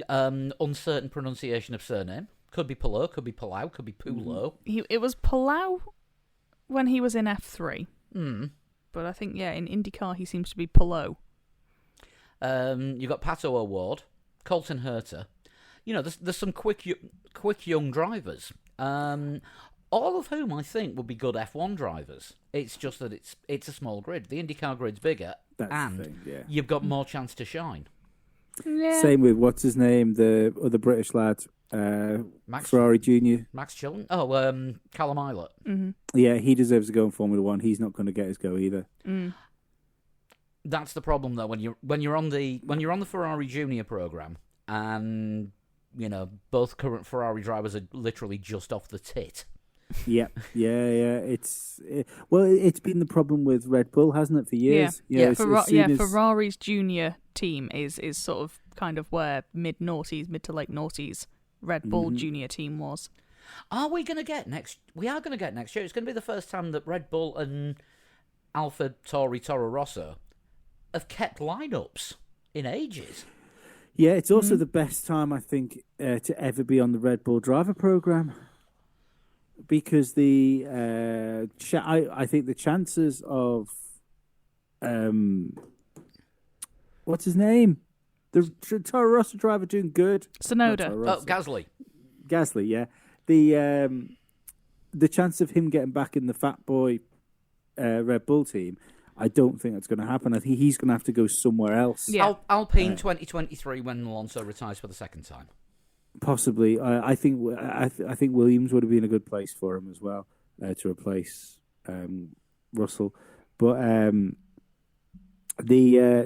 Uncertain pronunciation of surname. Could be Palou, could be Palau, could be Pulo. It was Palau when he was in F3. Mm. But I think, in IndyCar he seems to be Palou. You've got Pato O'Ward, Colton Herta. There's some quick young drivers. All of whom I think would be good F1 drivers. It's just that it's a small grid. The IndyCar grid's bigger, you've got more chance to shine. Yeah. Same with what's his name, the other British lad, Ferrari Junior, Max Chilton. Callum Ilott. Mm-hmm. Yeah, he deserves to go in Formula One. He's not going to get his go either. Mm. That's the problem, though. When you're on the Ferrari Junior program, and both current Ferrari drivers are literally just off the tit. Yeah. It's been the problem with Red Bull, hasn't it, for years? Ferrari's junior team is sort of kind of where mid to late noughties Red Bull junior team was. Are we going to get next? We are going to get next year. It's going to be the first time that Red Bull and Alfa Tauri Toro Rosso have kept lineups in ages. Yeah, it's also the best time, I think, to ever be on the Red Bull driver program. Because I think the chances of what's his name, the Toro Rosso driver doing good, Tsunoda. Gasly, yeah. The chance of him getting back in the Fat Boy Red Bull team, I don't think that's going to happen. I think he's going to have to go somewhere else. Yeah. Alpine 2023 when Alonso retires for the second time. Possibly, I think Williams would have been a good place for him as well to replace Russell. But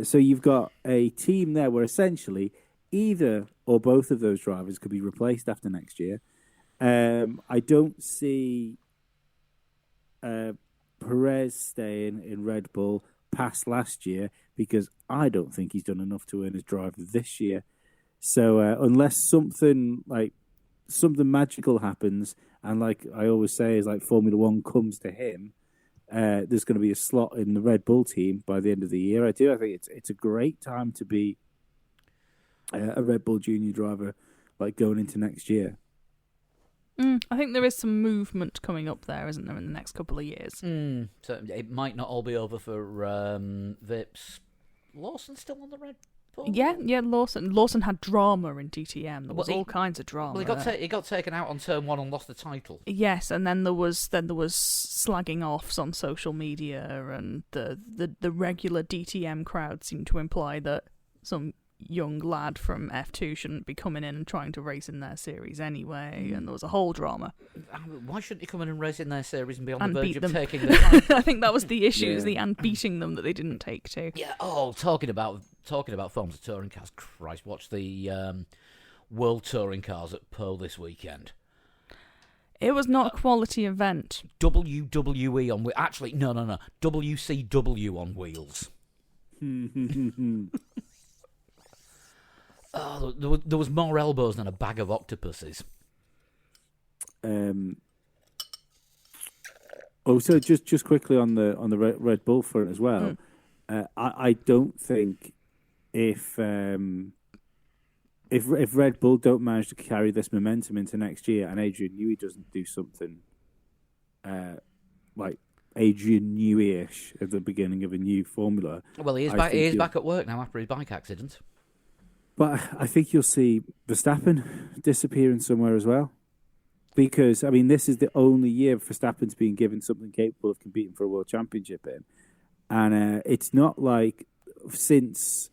so you've got a team there where essentially either or both of those drivers could be replaced after next year. I don't see Perez staying in Red Bull past last year because I don't think he's done enough to earn his drive this year. So unless something magical happens, and like I always say, is like Formula One comes to him, there's going to be a slot in the Red Bull team by the end of the year. I think it's a great time to be a Red Bull junior driver, like going into next year. I think there is some movement coming up there, isn't there, in the next couple of years? So it might not all be over for Vips. Lawson's still on the Red Bull? Yeah, Lawson had drama in DTM. There was all kinds of drama. Well, he got taken out on turn one and lost the title. Yes, and then there was slagging offs on social media, and the regular DTM crowd seemed to imply that some young lad from F2 shouldn't be coming in and trying to race in their series anyway, and there was a whole drama. Why shouldn't he come in and race in their series and be on the verge of taking the title? I think that was the issue, and beating them that they didn't take to. Yeah, talking about forms of touring cars, Christ, watch the World Touring Cars at Pau this weekend. It was not a quality event. WWE on wheels. Actually, no. WCW on wheels. Oh, there was more elbows than a bag of octopuses. Also, just quickly on the Red Bull front as well. I don't think if Red Bull don't manage to carry this momentum into next year, and Adrian Newey doesn't do something like Adrian Newey-ish at the beginning of a new formula. Well, he is back at work now after his bike accident. But I think you'll see Verstappen disappearing somewhere as well. Because, I mean, this is the only year Verstappen's been given something capable of competing for a world championship in. And it's not like since,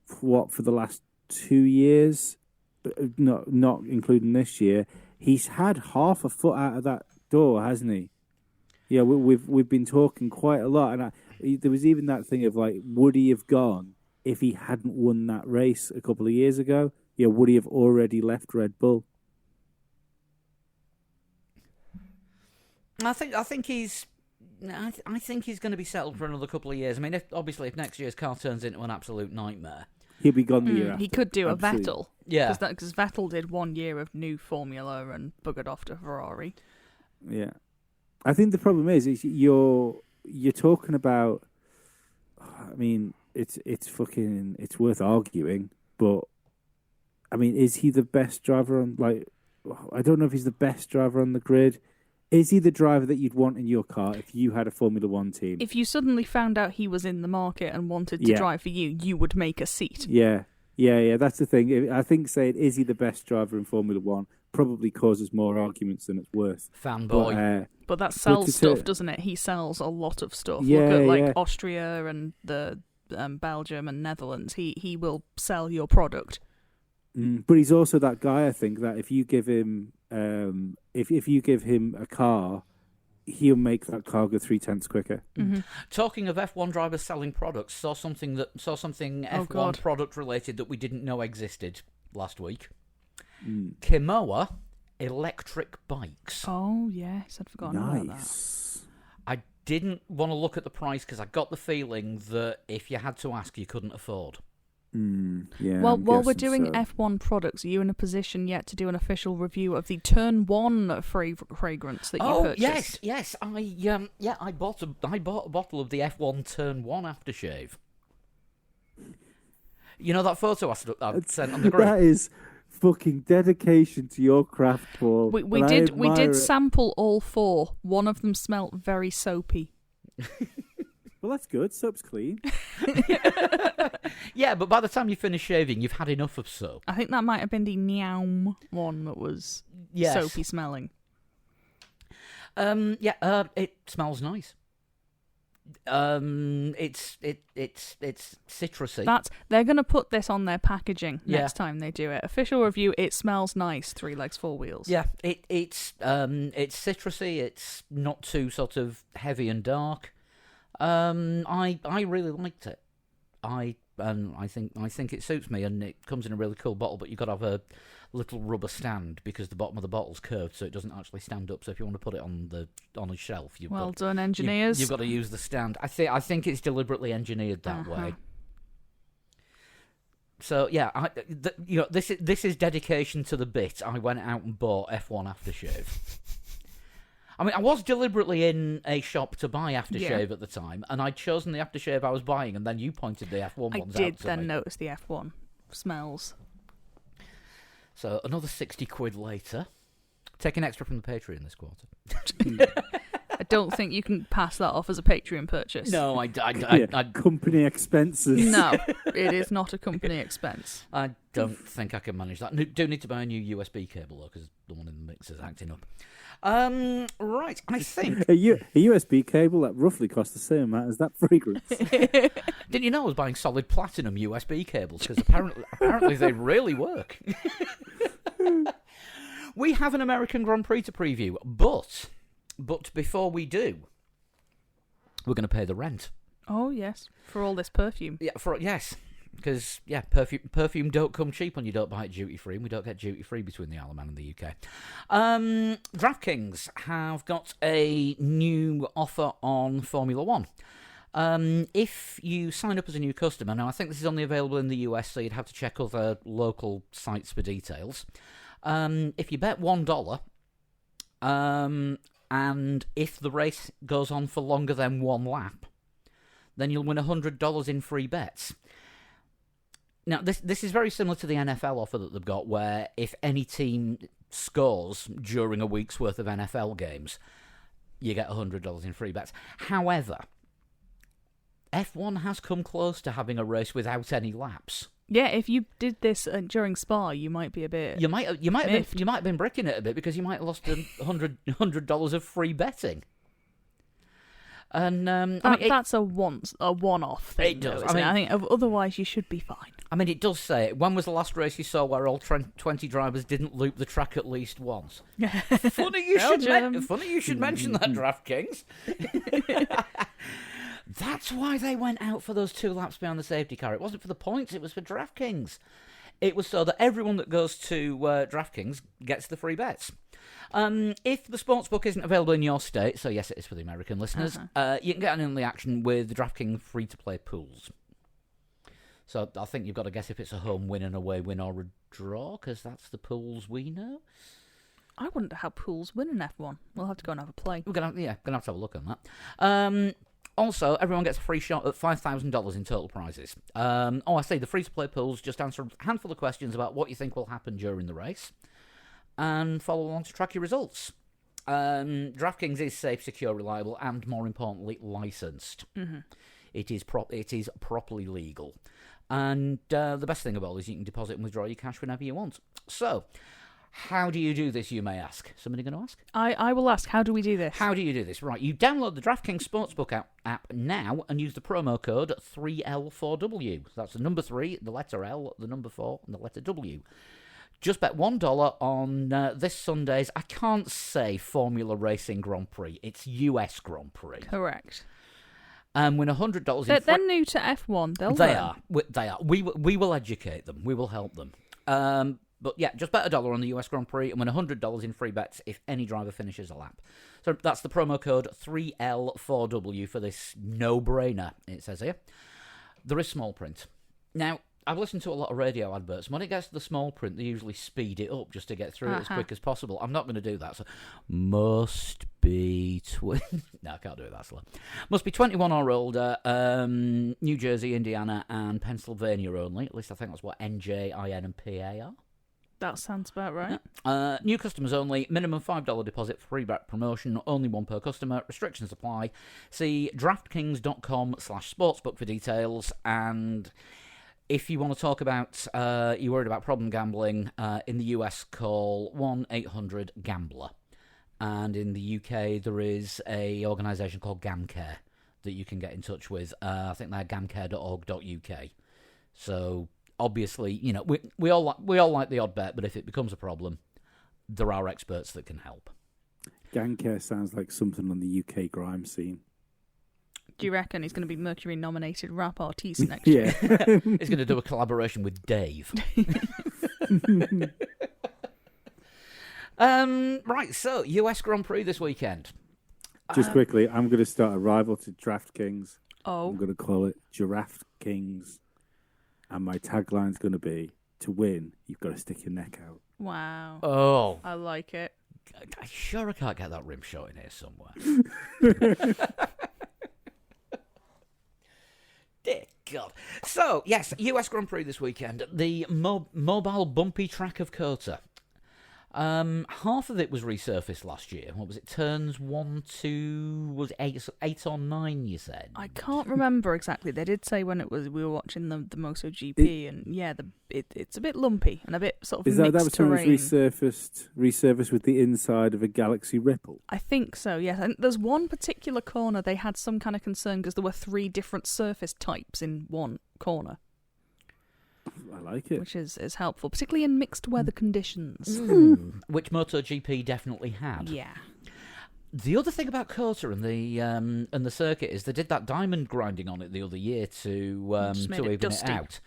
for the last 2 years, not including this year, he's had half a foot out of that door, hasn't he? Yeah, we've been talking quite a lot. And there was even that thing of, like, would he have gone if he hadn't won that race a couple of years ago? Yeah, would he have already left Red Bull? I think he's going to be settled for another couple of years. I mean, if next year's car turns into an absolute nightmare, he'll be gone the year after. He could do Absolutely. a Vettel. Yeah, because Vettel did 1 year of new formula and buggered off to Ferrari. Yeah, I think the problem is you're talking about. I mean, it's worth arguing, but I mean, is he the best driver on? Like, I don't know if he's the best driver on the grid. Is he the driver that you'd want in your car if you had a Formula One team? If you suddenly found out he was in the market and wanted to drive for you, you would make a seat. Yeah. That's the thing. I think saying is he the best driver in Formula One probably causes more arguments than it's worth. Fanboy. But that sells stuff, doesn't it? He sells a lot of stuff. Look at Austria and the Belgium and Netherlands. He will sell your product. But he's also that guy, I think, that if you give him if you give him a car, he'll make that car go 3/10 quicker. Mm-hmm. Talking of F1 drivers selling products, saw something F1 product related that we didn't know existed last week. Kimoa electric bikes. Oh yes, I'd forgotten about that. I didn't want to look at the price because I got the feeling that if you had to ask, you couldn't afford. Yeah. Well, while we're doing F1 products, are you in a position yet to do an official review of the Turn 1 fragrance that you purchased? Yes. I bought a bottle of the F1 Turn 1 aftershave. You know that photo I sent on the group? That is fucking dedication to your craft, Paul. We did sample all 4. One of them smelt very soapy. Well, that's good. Soap's clean. Yeah, but by the time you finish shaving, you've had enough of soap. I think that might have been the Neaum one that was soapy smelling. It smells nice. It's citrusy. They're going to put this on their packaging next time they do it. Official review: it smells nice. 3 legs, 4 wheels. Yeah, it's citrusy. It's not too sort of heavy and dark. I really liked it. I think it suits me, and it comes in a really cool bottle. But you've got to have a little rubber stand because the bottom of the bottle's curved, so it doesn't actually stand up. So if you want to put it on a shelf, you've done, engineers. You've got to use the stand. I think it's deliberately engineered that way. So yeah, this is dedication to the bit. I went out and bought F1 aftershave. I mean, I was deliberately in a shop to buy aftershave at the time, and I'd chosen the aftershave I was buying, and then you pointed the F1 ones out to me. I did then notice the F1 smells. So another 60 quid later, taking extra from the Patreon this quarter. I don't think you can pass that off as a Patreon purchase. No, I company expenses. No, it is not a company expense. I don't think I can manage that. I do need to buy a new USB cable, though, because the one in the mix is acting up. Right, I think... A USB cable that roughly costs the same amount as that fragrance. Didn't you know I was buying solid platinum USB cables? Because apparently they really work. We have an American Grand Prix to preview, but before we do, we're going to pay the rent. Oh, yes, for all this perfume. Yeah, yes. Because, perfume don't come cheap when you don't buy it duty-free, and we don't get duty-free between the Isle of Man and the UK. DraftKings have got a new offer on Formula One. If you sign up as a new customer, now I think this is only available in the US, so you'd have to check other local sites for details. If you bet $1, and if the race goes on for longer than one lap, then you'll win $100 in free bets. Now, this is very similar to the NFL offer that they've got, where if any team scores during a week's worth of NFL games, you get $100 in free bets. However, F1 has come close to having a race without any laps. Yeah, if you did this during Spa, you might be a bit. You might have been bricking it a bit because you might have lost $100 of free betting. And that's a one-off thing. It does. Though, I think otherwise you should be fine. I mean, it does say, when was the last race you saw where all 20 drivers didn't loop the track at least once? Funny you should mention that, DraftKings. That's why they went out for those 2 laps behind the safety car. It wasn't for the points, it was for DraftKings. It was so that everyone that goes to DraftKings gets the free bets. If the sportsbook isn't available in your state, so yes, it is for the American listeners, you can get in on the action with the DraftKings free-to-play pools. So I think you've got to guess if it's a home win, an away win, or a draw, because that's the pools we know. I wonder how pools win in F1. We'll have to go and have a play. We're gonna have to have a look on that. Also, everyone gets a free shot at $5,000 in total prizes. I say the free-to-play pools just answer a handful of questions about what you think will happen during the race, and follow along to track your results. DraftKings is safe, secure, reliable, and more importantly, licensed. Mm-hmm. It is properly legal. And the best thing of all is you can deposit and withdraw your cash whenever you want. So, how do you do this, you may ask? Somebody going to ask? I will ask. How do we do this? How do you do this? Right, you download the DraftKings Sportsbook app now and use the promo code 3L4W. That's the number 3, the letter L, the number 4, and the letter W. Just bet $1 on this Sunday's, I can't say Formula Racing Grand Prix. It's US Grand Prix. Correct. Win $100 in They're new to F1. They are. We will educate them. We will help them. But yeah, just bet $1 on the US Grand Prix and win $100 in free bets if any driver finishes a lap. So that's the promo code 3L4W for this no-brainer, it says here. There is small print. Now, I've listened to a lot of radio adverts. When it gets to the small print, they usually speed it up just to get through it as quick as possible. I'm not going to do that. So, must be... No, I can't do it that slow. Must be 21 or older, New Jersey, Indiana, and Pennsylvania only. At least I think that's what NJ, IN, and PA are. That sounds about right. Yeah. New customers only. Minimum $5 deposit for free bet promotion. Only one per customer. Restrictions apply. See DraftKings.com/sportsbook for details. And if you want to talk about, you're worried about problem gambling, in the US, call 1-800-GAMBLER. And in the UK, there is a organisation called GamCare that you can get in touch with. I think they're gamcare.org.uk. So... obviously, you know, we all like the odd bet, but if it becomes a problem, there are experts that can help. GamCare sounds like something on the UK grime scene. Do you reckon he's going to be Mercury-nominated rap artiste next year? He's going to do a collaboration with Dave. Right, so US Grand Prix this weekend. Just quickly, I'm going to start a rival to DraftKings. Oh. I'm going to call it Giraffe Kings. And my tagline's going to be, to win, you've got to stick your neck out. Wow. Oh. I like it. I'm sure I can't get that rim shot in here somewhere. Dear God. So, yes, US Grand Prix this weekend. The mobile bumpy track of COTA. Half of it was resurfaced last year. What was it? Turns 1, 2, was it 8 or 9, you said? I can't remember exactly. They did say when we were watching the MotoGP, and yeah, it's a bit lumpy and a bit sort of mixed that was terrain. resurfaced with the inside of a Galaxy Ripple? I think so, yes. And there's one particular corner they had some kind of concern because there were 3 different surface types in one corner. I like it. Which is helpful, particularly in mixed weather conditions. Which MotoGP definitely had. Yeah. The other thing about COTA and the circuit is they did that diamond grinding on it the other year to even it out.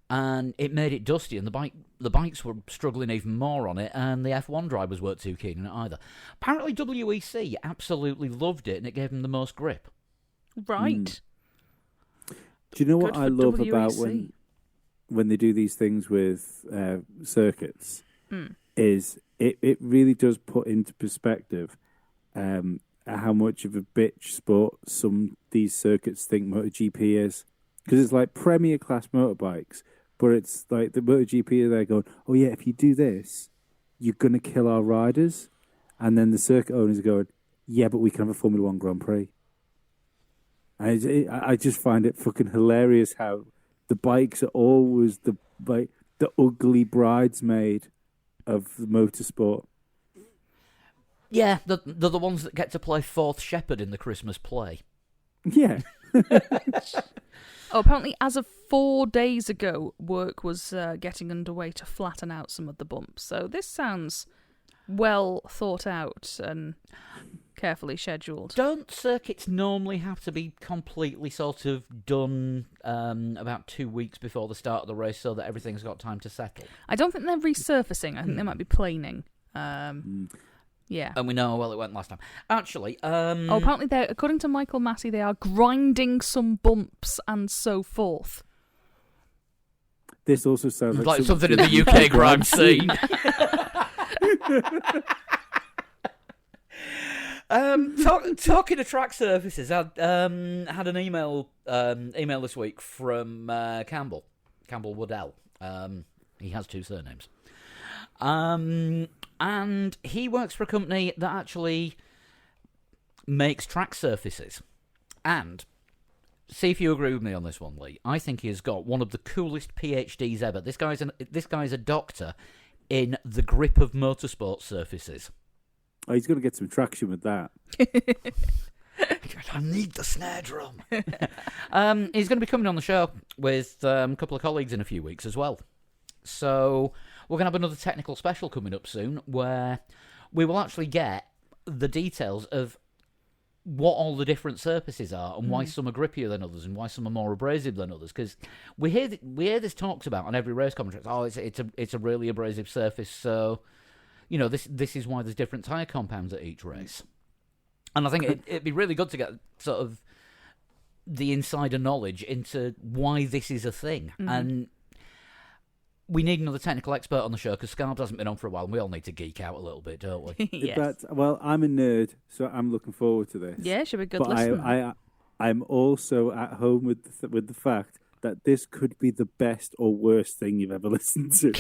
And it made it dusty, and the bikes were struggling even more on it, and the F1 drivers weren't too keen on it either. Apparently WEC absolutely loved it, and it gave them the most grip. Right. Do you know what Good I for love WEC. about when they do these things with circuits? Is it really does put into perspective how much of a bitch sport these circuits think MotoGP is. Because it's like premier class motorbikes, but it's like the MotoGP are there going, oh yeah, if you do this, you're going to kill our riders. And then the circuit owners are going, yeah, but we can have a Formula One Grand Prix. And I just find it fucking hilarious how the bikes are always the ugly bridesmaid of the motorsport. Yeah, they're the ones that get to play fourth shepherd in the Christmas play. Yeah. Oh, apparently, as of 4 days ago, work was getting underway to flatten out some of the bumps. So this sounds well thought out and carefully scheduled. Don't circuits normally have to be completely sort of done about 2 weeks before the start of the race so that everything's got time to settle? I don't think they're resurfacing. I think they might be planing. Yeah. And we know how well it went last time. Actually, apparently, according to Michael Massey, they are grinding some bumps and so forth. This also sounds like something in the UK grime scene. Talking of track surfaces, I had an email this week from Campbell Woodell. He has 2 surnames. And he works for a company that actually makes track surfaces. And see if you agree with me on this one, Lee. I think he has got one of the coolest PhDs ever. This guy's a doctor in the grip of motorsport surfaces. Oh, he's going to get some traction with that. I need the snare drum. He's going to be coming on the show with a couple of colleagues in a few weeks as well. So we're going to have another technical special coming up soon where we will actually get the details of what all the different surfaces are and why some are grippier than others and why some are more abrasive than others. Because we hear this talked about on every race commentary. Oh, it's a really abrasive surface, so you know this is why there's different tyre compounds at each race. And I think it'd be really good to get sort of the insider knowledge into why this is a thing. And we need another technical expert on the show because Scarbs hasn't been on for a while and we all need to geek out a little bit, don't we? Yes. Well, I'm a nerd, so I'm looking forward to this. Yeah, should be a good but listen. I'm also at home with the fact that this could be the best or worst thing you've ever listened to.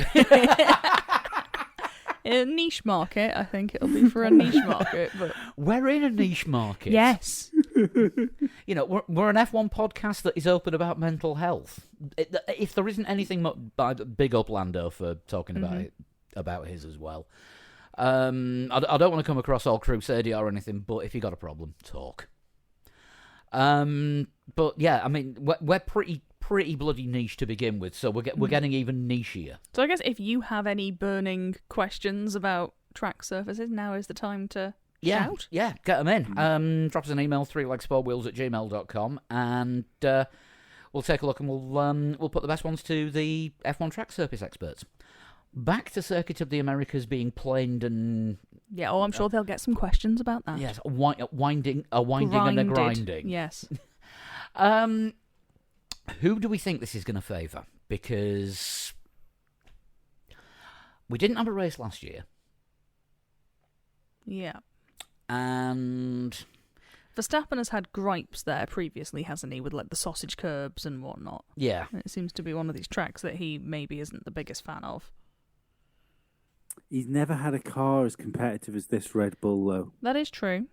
A niche market, I think it'll be for a niche market. But we're in a niche market. Yes. You know, we're an F1 podcast that is open about mental health. If there isn't anything, big up Lando for talking about his as well. I don't want to come across all crusadia or anything, but if you got a problem, talk. But yeah, I mean, we're pretty bloody niche to begin with, so we're getting even nichier. So I guess if you have any burning questions about track surfaces, now is the time to shout. Yeah, get them in. Drop us an email, 3legs4wheels@gmail.com, and we'll take a look and we'll put the best ones to the F1 track surface experts. Back to Circuit of the Americas being planed and... Yeah, I'm sure they'll get some questions about that. Yes, winding and a grinding. Yes. Who do we think this is going to favour? Because we didn't have a race last year. Yeah. And Verstappen has had gripes there previously, hasn't he, with like the sausage curbs and whatnot. Yeah. And it seems to be one of these tracks that he maybe isn't the biggest fan of. He's never had a car as competitive as this Red Bull, though. That is true.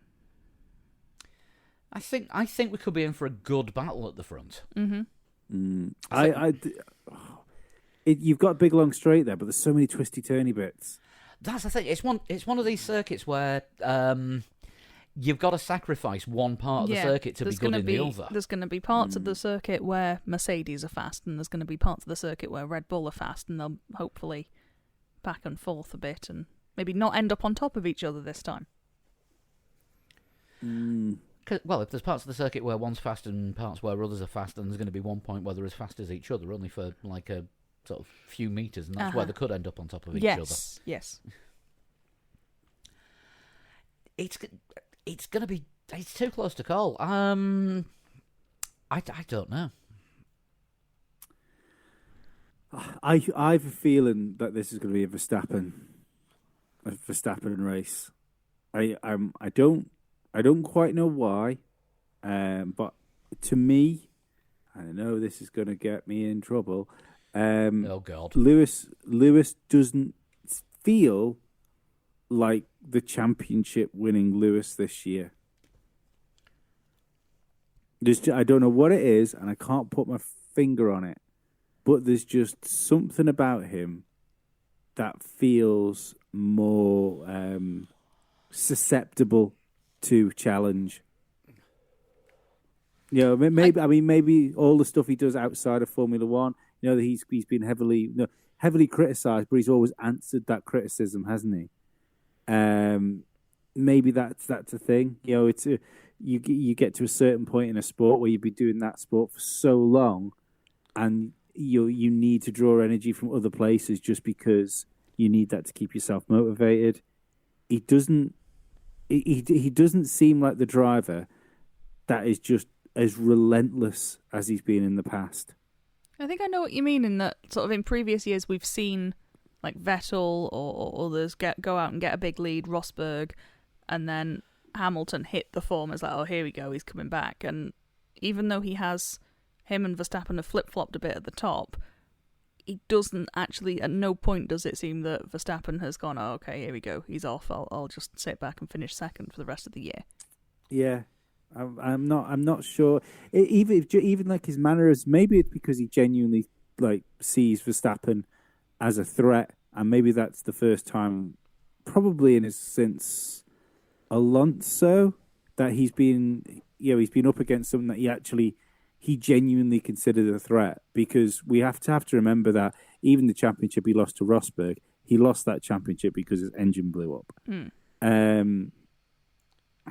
I think we could be in for a good battle at the front. Mm-hmm. You've got a big long straight there, but there's so many twisty turny bits. That's the thing. It's one of these circuits where you've got to sacrifice one part of the circuit to be good in the other. There's going to be parts of the circuit where Mercedes are fast, and there's going to be parts of the circuit where Red Bull are fast, and they'll hopefully back and forth a bit and maybe not end up on top of each other this time. Well, if there's parts of the circuit where one's fast and parts where others are fast, then there's going to be one point where they're as fast as each other, only for like a sort of few metres, and that's where they could end up on top of each other. Yes. It's going to be... It's too close to call. I don't know. I have a feeling that this is going to be a Verstappen race. I don't quite know why, but to me, I know this is going to get me in trouble. Oh God, Lewis doesn't feel like the championship winning Lewis this year. I don't know what it is, and I can't put my finger on it, but there's just something about him that feels more susceptible to challenge. You know, maybe all the stuff he does outside of Formula One. You know, that he's been heavily criticised, but he's always answered that criticism, hasn't he? Maybe that's a thing. You know, you get to a certain point in a sport where you've been doing that sport for so long, and you need to draw energy from other places just because you need that to keep yourself motivated. He doesn't seem like the driver that is just as relentless as he's been in the past. I think I know what you mean in that sort of in previous years we've seen like Vettel or others go out and get a big lead, Rosberg, and then Hamilton hit the form as like, oh, here we go, he's coming back. And even though him and Verstappen have flip-flopped a bit at the top, he doesn't actually, at no point does it seem that Verstappen has gone, oh, okay, here we go, he's off, I'll just sit back and finish second for the rest of the year. Yeah. I'm not sure. Even like his manners, maybe it's because he genuinely like sees Verstappen as a threat, and maybe that's the first time, probably since Alonso, that he's been up against something that he genuinely considered a threat. Because we have to remember that even the championship he lost to Rosberg, he lost that championship because his engine blew up.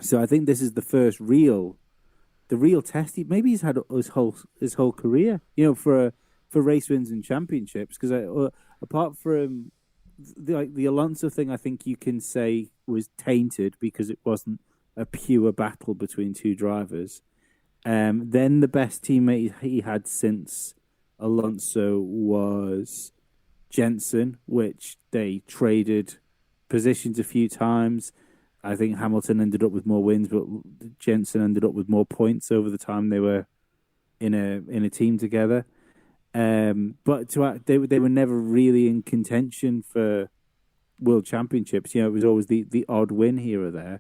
So I think this is the first real test. Maybe he's had his whole career, you know, for race wins and championships. Because apart from the Alonso thing, I think you can say was tainted because it wasn't a pure battle between two drivers. Then the best teammate he had since Alonso was Jensen, which they traded positions a few times. I think Hamilton ended up with more wins, but Jensen ended up with more points over the time they were in a team together. But they were never really in contention for world championships. You know, it was always the odd win here or there.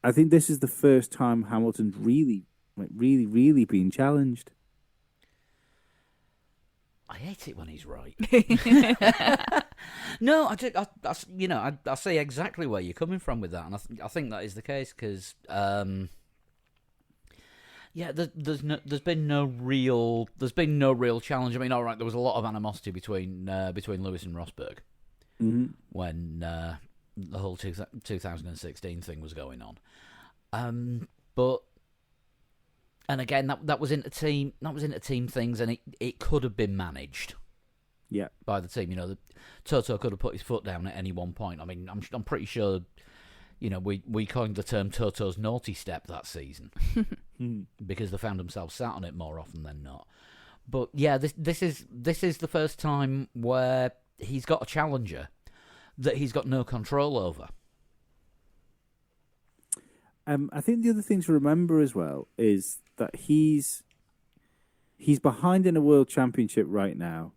I think this is the first time Hamilton's really been challenged. I hate it when he's right. No, I see exactly where you're coming from with that, and I think that is the case because, there's been no real challenge. I mean, all right, there was a lot of animosity between Lewis and Rosberg when the whole 2016 thing was going on, but. And again, that was into team things, and it could have been managed. Yeah. By the team, you know, Toto could have put his foot down at any one point. I mean, I'm pretty sure, you know, we coined the term Toto's naughty step that season because they found themselves sat on it more often than not. But yeah, this is the first time where he's got a challenger that he's got no control over. I think the other thing to remember as well is that he's behind in a world championship right now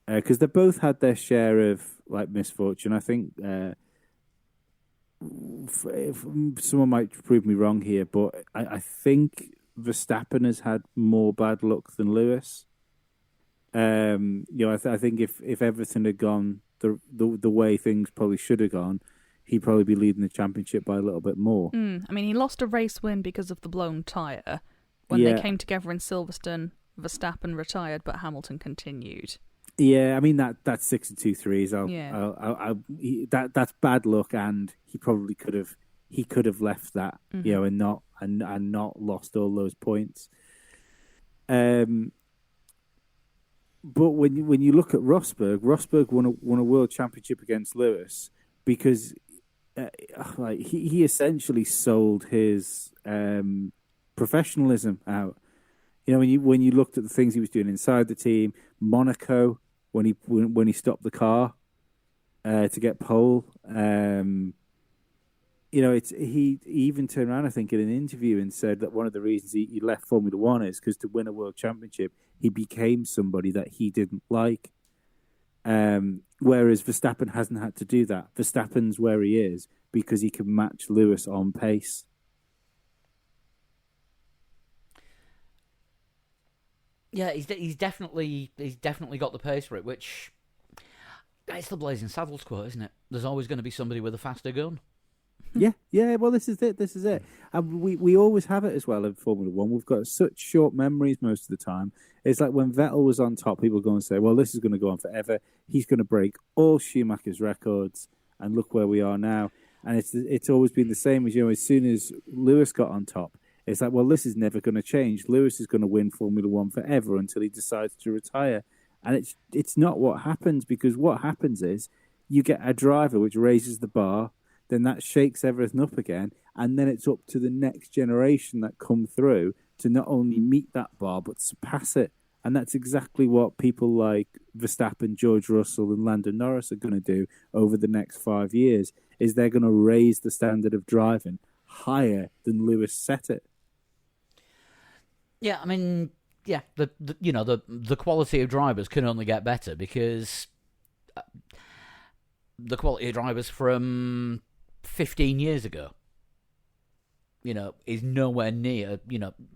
because they both had their share of like misfortune. I think if someone might prove me wrong here, but I think Verstappen has had more bad luck than Lewis. You know, I think if everything had gone the way things probably should have gone, he'd probably be leading the championship by a little bit more. I mean, he lost a race win because of the blown tyre. When they came together in Silverstone, Verstappen retired, but Hamilton continued. Yeah, I mean that's 6 and 2 threes. That's bad luck, and he probably could have left that, you know, and not lost all those points. But when you look at Rosberg won a world championship against Lewis because he essentially sold his professionalism out. You know, when you looked at the things he was doing inside the team, Monaco, when he stopped the car to get pole. He even turned around, I think, in an interview and said that one of the reasons he left Formula One is because to win a world championship, he became somebody that he didn't like. Whereas Verstappen hasn't had to do that. Verstappen's where he is because he can match Lewis on pace. Yeah, he's definitely got the pace for it, which it's the Blazing Saddles quote, isn't it? There's always going to be somebody with a faster gun. Yeah. Well, this is it. And we always have it as well in Formula One. We've got such short memories most of the time. It's like when Vettel was on top, people go and say, "Well, this is going to go on forever. He's going to break all Schumacher's records." And look where we are now. And it's always been the same as as soon as Lewis got on top, it's like, well, this is never going to change. Lewis is going to win Formula One forever until he decides to retire. And it's not what happens, because what happens is you get a driver which raises the bar, then that shakes everything up again, and then it's up to the next generation that come through to not only meet that bar but surpass it. And that's exactly what people like Verstappen, George Russell and Lando Norris are going to do over the next 5 years, is they're going to raise the standard of driving higher than Lewis set it. Yeah, I mean, the quality of drivers can only get better because the quality of drivers from 15 years ago, is nowhere near,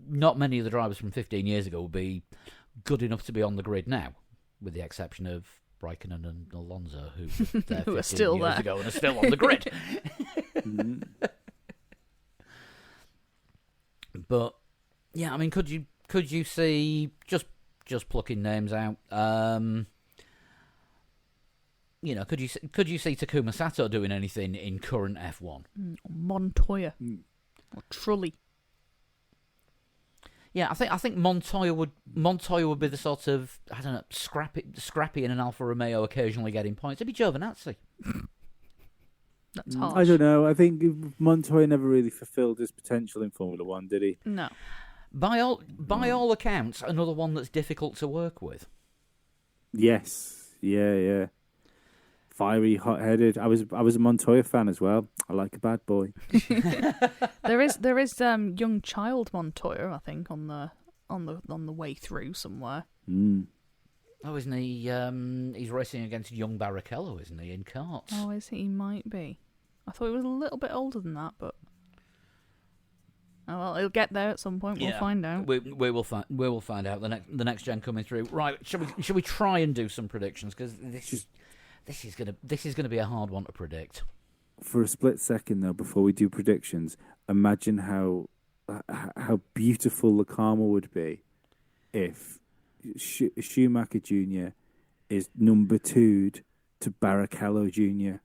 not many of the drivers from 15 years ago will be good enough to be on the grid now, with the exception of Raikkonen and Alonso, who were there 15 are still years there. ago and are still on the grid. But yeah, I mean, could you see, just plucking names out, could you see Takuma Sato doing anything in current F1? Montoya or Trulli. Yeah, I think Montoya would be the sort of, I don't know, scrappy in an Alfa Romeo occasionally getting points. It'd be Giovinazzi. That's harsh. I don't know. I think Montoya never really fulfilled his potential in Formula One, did he? No. By all accounts, another one that's difficult to work with. Yes. Yeah. Fiery, hot-headed. I was a Montoya fan as well. I like a bad boy. There is young child Montoya, I think, on the way through somewhere. Oh, isn't he? He's racing against young Barrichello, isn't he, in karts? Oh, is he? He might be. I thought he was a little bit older than that, but oh well, he'll get there at some point. We'll find out. We will find out the next gen coming through. Right? Shall we try and do some predictions, because this is gonna be a hard one to predict. For a split second, though, before we do predictions, imagine how beautiful the karma would be if Schumacher Jr. is number 2'd to Barrichello Jr.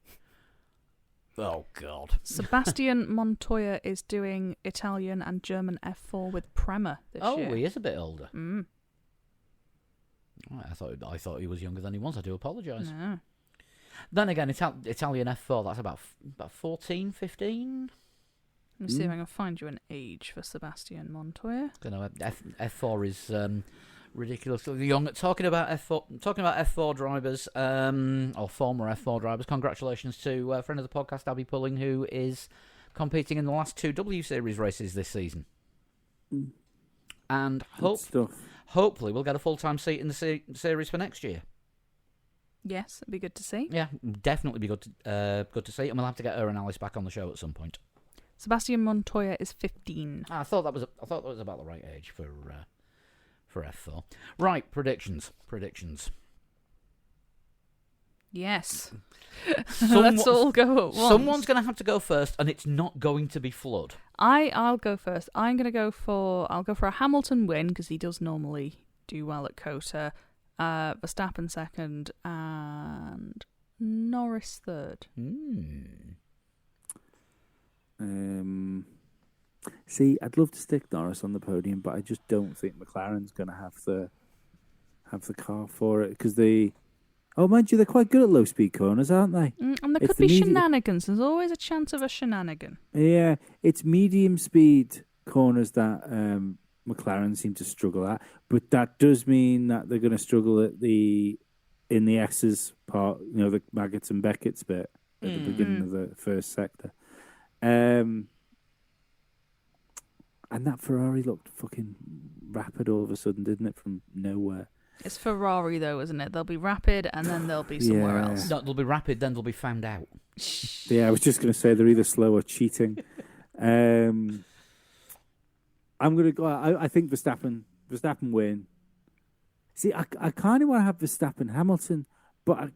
Oh, God. Sebastian Montoya is doing Italian and German F4 with Prema this year. Oh, he is a bit older. Mm. Right, I thought he was younger than he was. I do apologise. No. Then again, Italian F4, that's about 14, 15? Let me see if I can find you an age for Sebastian Montoya. F4 is ridiculously young. Talking about F4 drivers, or former F4 drivers, congratulations to a friend of the podcast, Abby Pulling, who is competing in the last 2 W Series races this season. And hopefully we'll get a full-time seat in the series for next year. Yes, it'd be good to see. Yeah, definitely be good to see, and we'll have to get her and Alice back on the show at some point. Sebastian Montoya is 15. I thought that was about the right age for F4. Right, predictions. Yes. Let's all go at once. Someone's going to have to go first, and it's not going to be Flood. I'll go first. I'll go for a Hamilton win, because he does normally do well at COTA. Verstappen second, and Norris third. See, I'd love to stick Norris on the podium, but I just don't think McLaren's going to have the car for it, because mind you, they're quite good at low speed corners, aren't they? And there could be shenanigans. There's always a chance of a shenanigan. Yeah, it's medium speed corners that McLaren seem to struggle at, but that does mean that they're going to struggle at the in the S's part, the Maggots and Beckett's bit at the beginning of the first sector. And that Ferrari looked fucking rapid all of a sudden, didn't it, from nowhere? It's Ferrari, though, isn't it? They'll be rapid, and then they'll be somewhere else. No, they'll be rapid, then they'll be found out. Yeah, I was just going to say they're either slow or cheating. I'm going to go. I think Verstappen win. See, I kind of want to have Verstappen Hamilton, but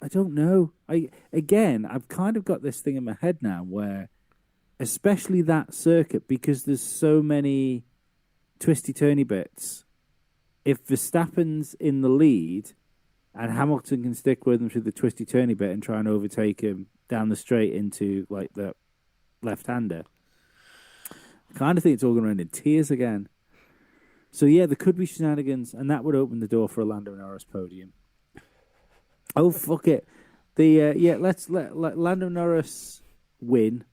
I don't know. I've kind of got this thing in my head now where, especially that circuit, because there's so many twisty-turny bits. If Verstappen's in the lead and Hamilton can stick with him through the twisty-turny bit and try and overtake him down the straight into like the left-hander, I kind of think it's all going to end in tears again. So yeah, there could be shenanigans, and that would open the door for a Lando Norris podium. Oh fuck it! Let's let Lando Norris win.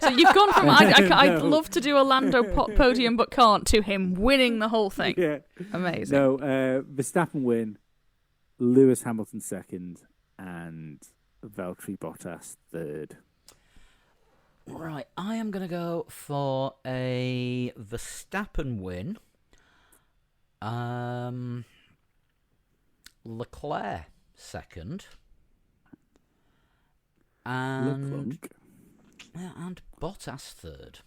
So you've gone from I'd love to do a Lando podium but can't to him winning the whole thing. Yeah, amazing. No, Verstappen win, Lewis Hamilton second, and Valtteri Bottas third. Right, I am going to go for a Verstappen win. Leclerc second. And Bottas third.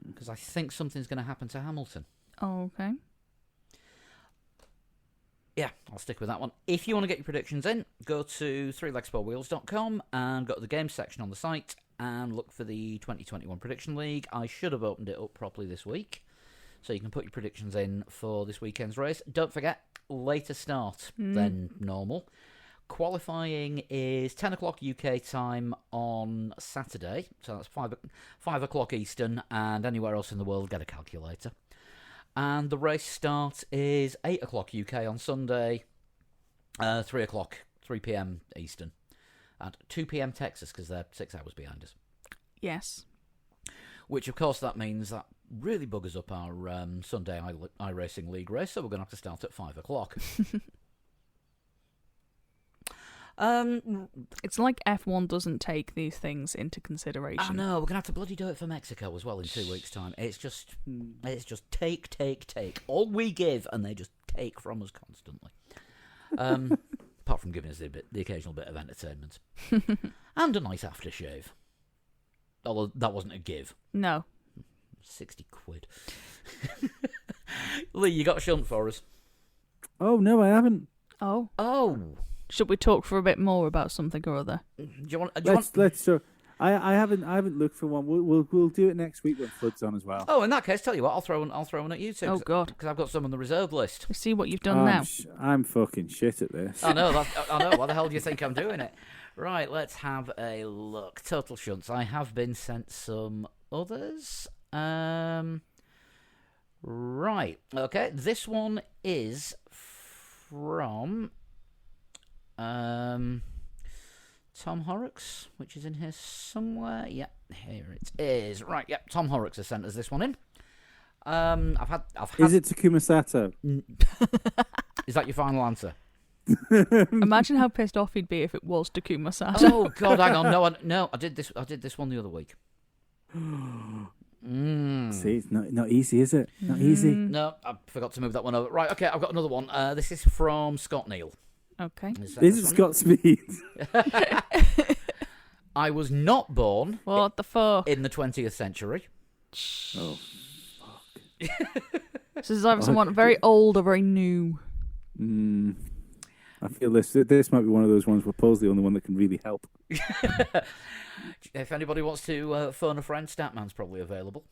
Because I think something's going to happen to Hamilton. Oh, okay. Yeah, I'll stick with that one. If you want to get your predictions in, go to 3legsfourwheels.com and go to the games section on the site and look for the 2021 Prediction League. I should have opened it up properly this week, so you can put your predictions in for this weekend's race. Don't forget, later start than normal. Qualifying is 10 o'clock UK time on Saturday, so that's 5 o'clock Eastern, and anywhere else in the world, get a calculator. And the race start is 8 o'clock UK on Sunday, 3 p.m. Eastern, and 2 p.m. Texas, because they're 6 hours behind us. Yes. Which, of course, that means that really buggers up our Sunday iRacing League race, so we're going to have to start at 5 o'clock. It's like F1 doesn't take these things into consideration. I know, we're going to have to bloody do it for Mexico as well in 2 weeks' time. It's just take. All we give, and they just take from us constantly. Apart from giving us the occasional bit of entertainment. And a nice aftershave. Although that wasn't a give. No. 60 quid. Lee, you got a shunt for us? Oh, no, I haven't. Oh. Should we talk for a bit more about something or other? Let's. I haven't looked for one. We'll do it next week when Flood's on as well. Oh, in that case, tell you what, I'll throw one at you too. Oh God, because I've got some on the reserve list. You see what you've done now. I'm fucking shit at this. I know. Why the hell do you think I'm doing it? Right, let's have a look. Total shunts. I have been sent some others. Right. Okay. This one is from Tom Horrocks, which is in here somewhere. Yep, here it is. Right, yep, Tom Horrocks has sent us this one in. I've had. Is it Takuma Sato? Is that your final answer? Imagine how pissed off he'd be if it was Takuma Sato. Oh God, hang on. No, I did this one the other week. See, it's not easy, is it? Not easy. No, I forgot to move that one over. Right, okay, I've got another one. This is from Scott Neal. Okay. This is Scott Speed. I was not born. What the fuck? In the 20th century. Oh, fuck. This is either someone very old or very new. I feel this might be one of those ones where Paul's the only one that can really help. If anybody wants to phone a friend, Statman's probably available.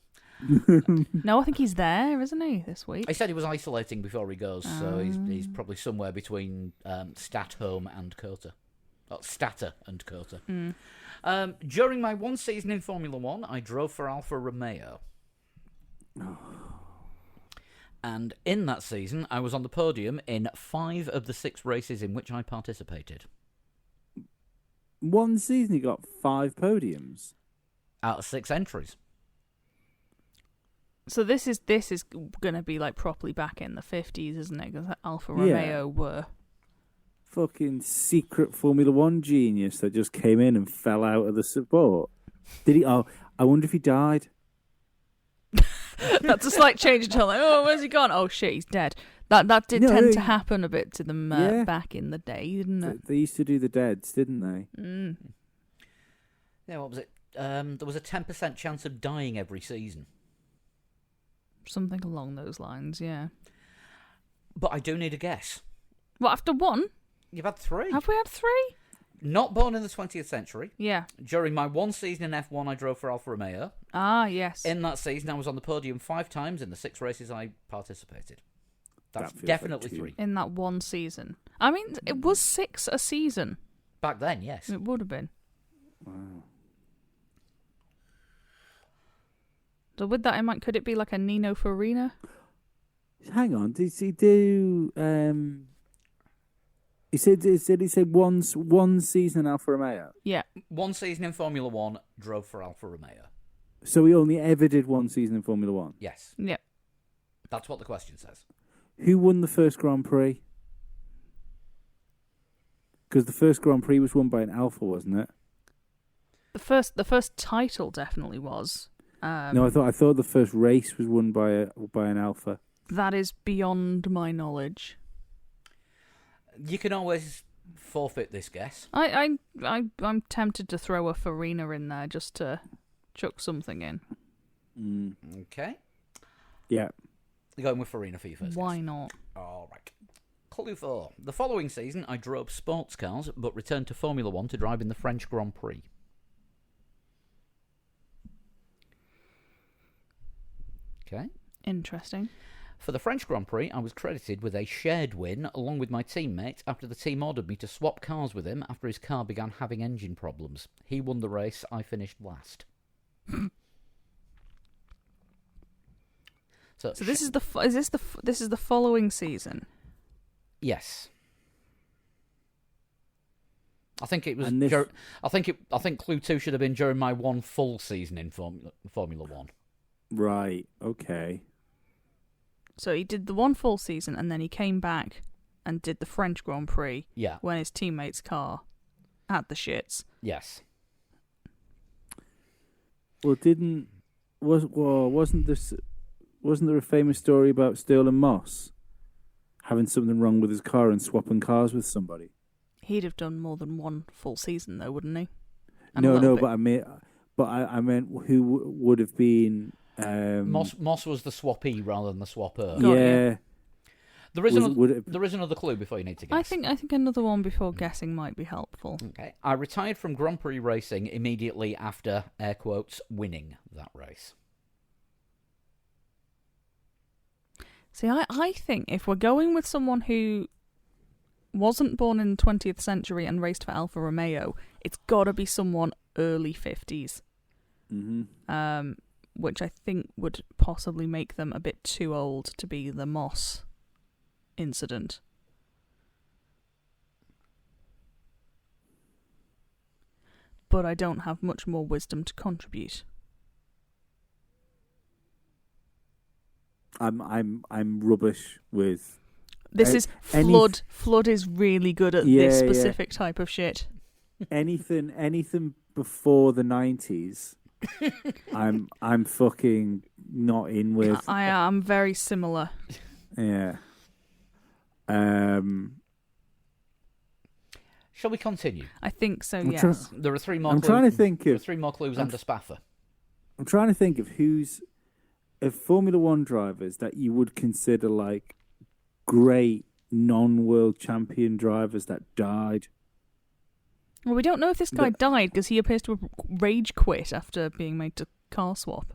No, I think he's there, isn't he, this week? He said he was isolating before he goes, so he's probably somewhere between Stathome and Kota. Statter and Kota. During my one season in Formula One, I drove for Alfa Romeo. And in that season, I was on the podium in 5 of the 6 races in which I participated. One season he got 5 podiums? Out of 6 entries. So this is going to be like properly back in the 50s, isn't it? Because Alfa Romeo were fucking secret Formula One genius that just came in and fell out of the sport? Did he? Oh, I wonder if he died. That's a slight change until like, oh, where's he gone? Oh shit, he's dead. That did tend to happen a bit to them back in the day, didn't it? They used to do the deads, didn't they? Mm. Yeah, what was it? There was a 10% chance of dying every season. Something along those lines, yeah. But I do need a guess. What, after one? You've had 3. Have we had 3? Not born in the 20th century. Yeah. During my one season in F1, I drove for Alfa Romeo. Ah, yes. In that season, I was on the podium 5 times in the 6 races I participated. That's That feels definitely like 3. In that one season. I mean, it was 6 a season. Back then, yes. It would have been. Wow. So with that in mind, could it be like a Nino Farina? Hang on, did he do? He said one season in Alfa Romeo. Yeah. One season in Formula One, drove for Alfa Romeo. So he only ever did one season in Formula One. Yes, Yeah. that's what the question says. Who won the first Grand Prix? Because the first Grand Prix was won by an Alfa, wasn't it? The first title definitely was. No, I thought the first race was won by an Alfa. That is beyond my knowledge. You can always forfeit this guess. I'm tempted to throw a Farina in there just to chuck something in. Mm. Okay. Yeah. You're going with Farina for your first Why guess. not? All right. Clue 4. The following season, I drove sports cars, but returned to Formula One to drive in the French Grand Prix. Okay. Interesting. For the French Grand Prix, I was credited with a shared win along with my teammate after the team ordered me to swap cars with him after his car began having engine problems. He won the race, I finished last. So this is this is the following season. Yes. I think it was. And this- I think Clue 2 should have been during my one full season in Formula One. Right. Okay. So he did the one full season, and then he came back and did the French Grand Prix Yeah. when his teammate's car had the shits. Yes. Well, wasn't there a famous story about Sterling Moss having something wrong with his car and swapping cars with somebody? He'd have done more than one full season, though, wouldn't he? And No, but I meant who would have been. Moss was the swappee rather than the swapper. Got Yeah. you. There is another clue before you need to guess. I think another one before guessing might be helpful. Okay. I retired from Grand Prix racing immediately after, air quotes, winning that race. See, I think if we're going with someone who wasn't born in the 20th century and raced for Alfa Romeo, it's got to be someone early 50s. Mm-hmm. Which I think would possibly make them a bit too old to be the Moss incident. But I don't have much more wisdom to contribute. I'm rubbish with. This is Flood. Flood is really good at this specific type of shit. anything before the 90s. I'm fucking not in with. I am very similar. Yeah. Shall we continue? I think so. I'm Yes. There are 3 more. I'm trying to think There are of. 3 more clues and a spaffer. I'm trying to think of Formula One drivers that you would consider like great non-world champion drivers that died. Well, we don't know if this guy died because he appears to have rage quit after being made to car swap.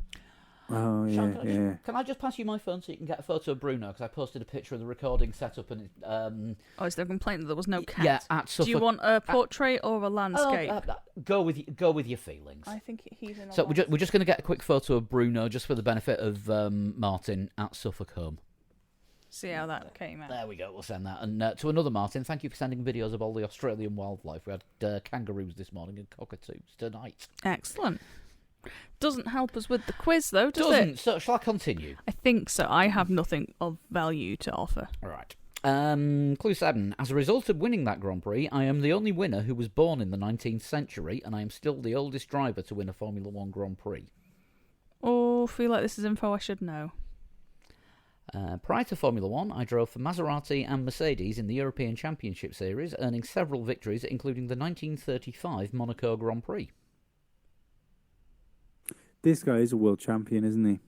Oh Sean, yeah. Can I just pass you my phone so you can get a photo of Bruno? Because I posted a picture of the recording setup and Oh, is there a complaint that there was no cat? yeah, at Suffolk. Do you want a portrait or a landscape? Go with your feelings. I think he's in a So we're just going to get a quick photo of Bruno just for the benefit of Martin at Suffolk Home. See how that came out. There we go. We'll send that. And to another Martin, thank you for sending videos of all the Australian wildlife. We had kangaroos this morning and cockatoos tonight. Excellent. Doesn't help us with the quiz, though, does Doesn't. it? So shall I continue? I think so. I have nothing of value to offer. All right. Clue 7. As a result of winning that Grand Prix, I am the only winner who was born in the 19th century, and I am still the oldest driver to win a Formula 1 Grand Prix. Oh, feel like this is info I should know. Prior to Formula 1, I drove for Maserati and Mercedes in the European Championship Series, earning several victories, including the 1935 Monaco Grand Prix. This guy is a world champion, isn't he?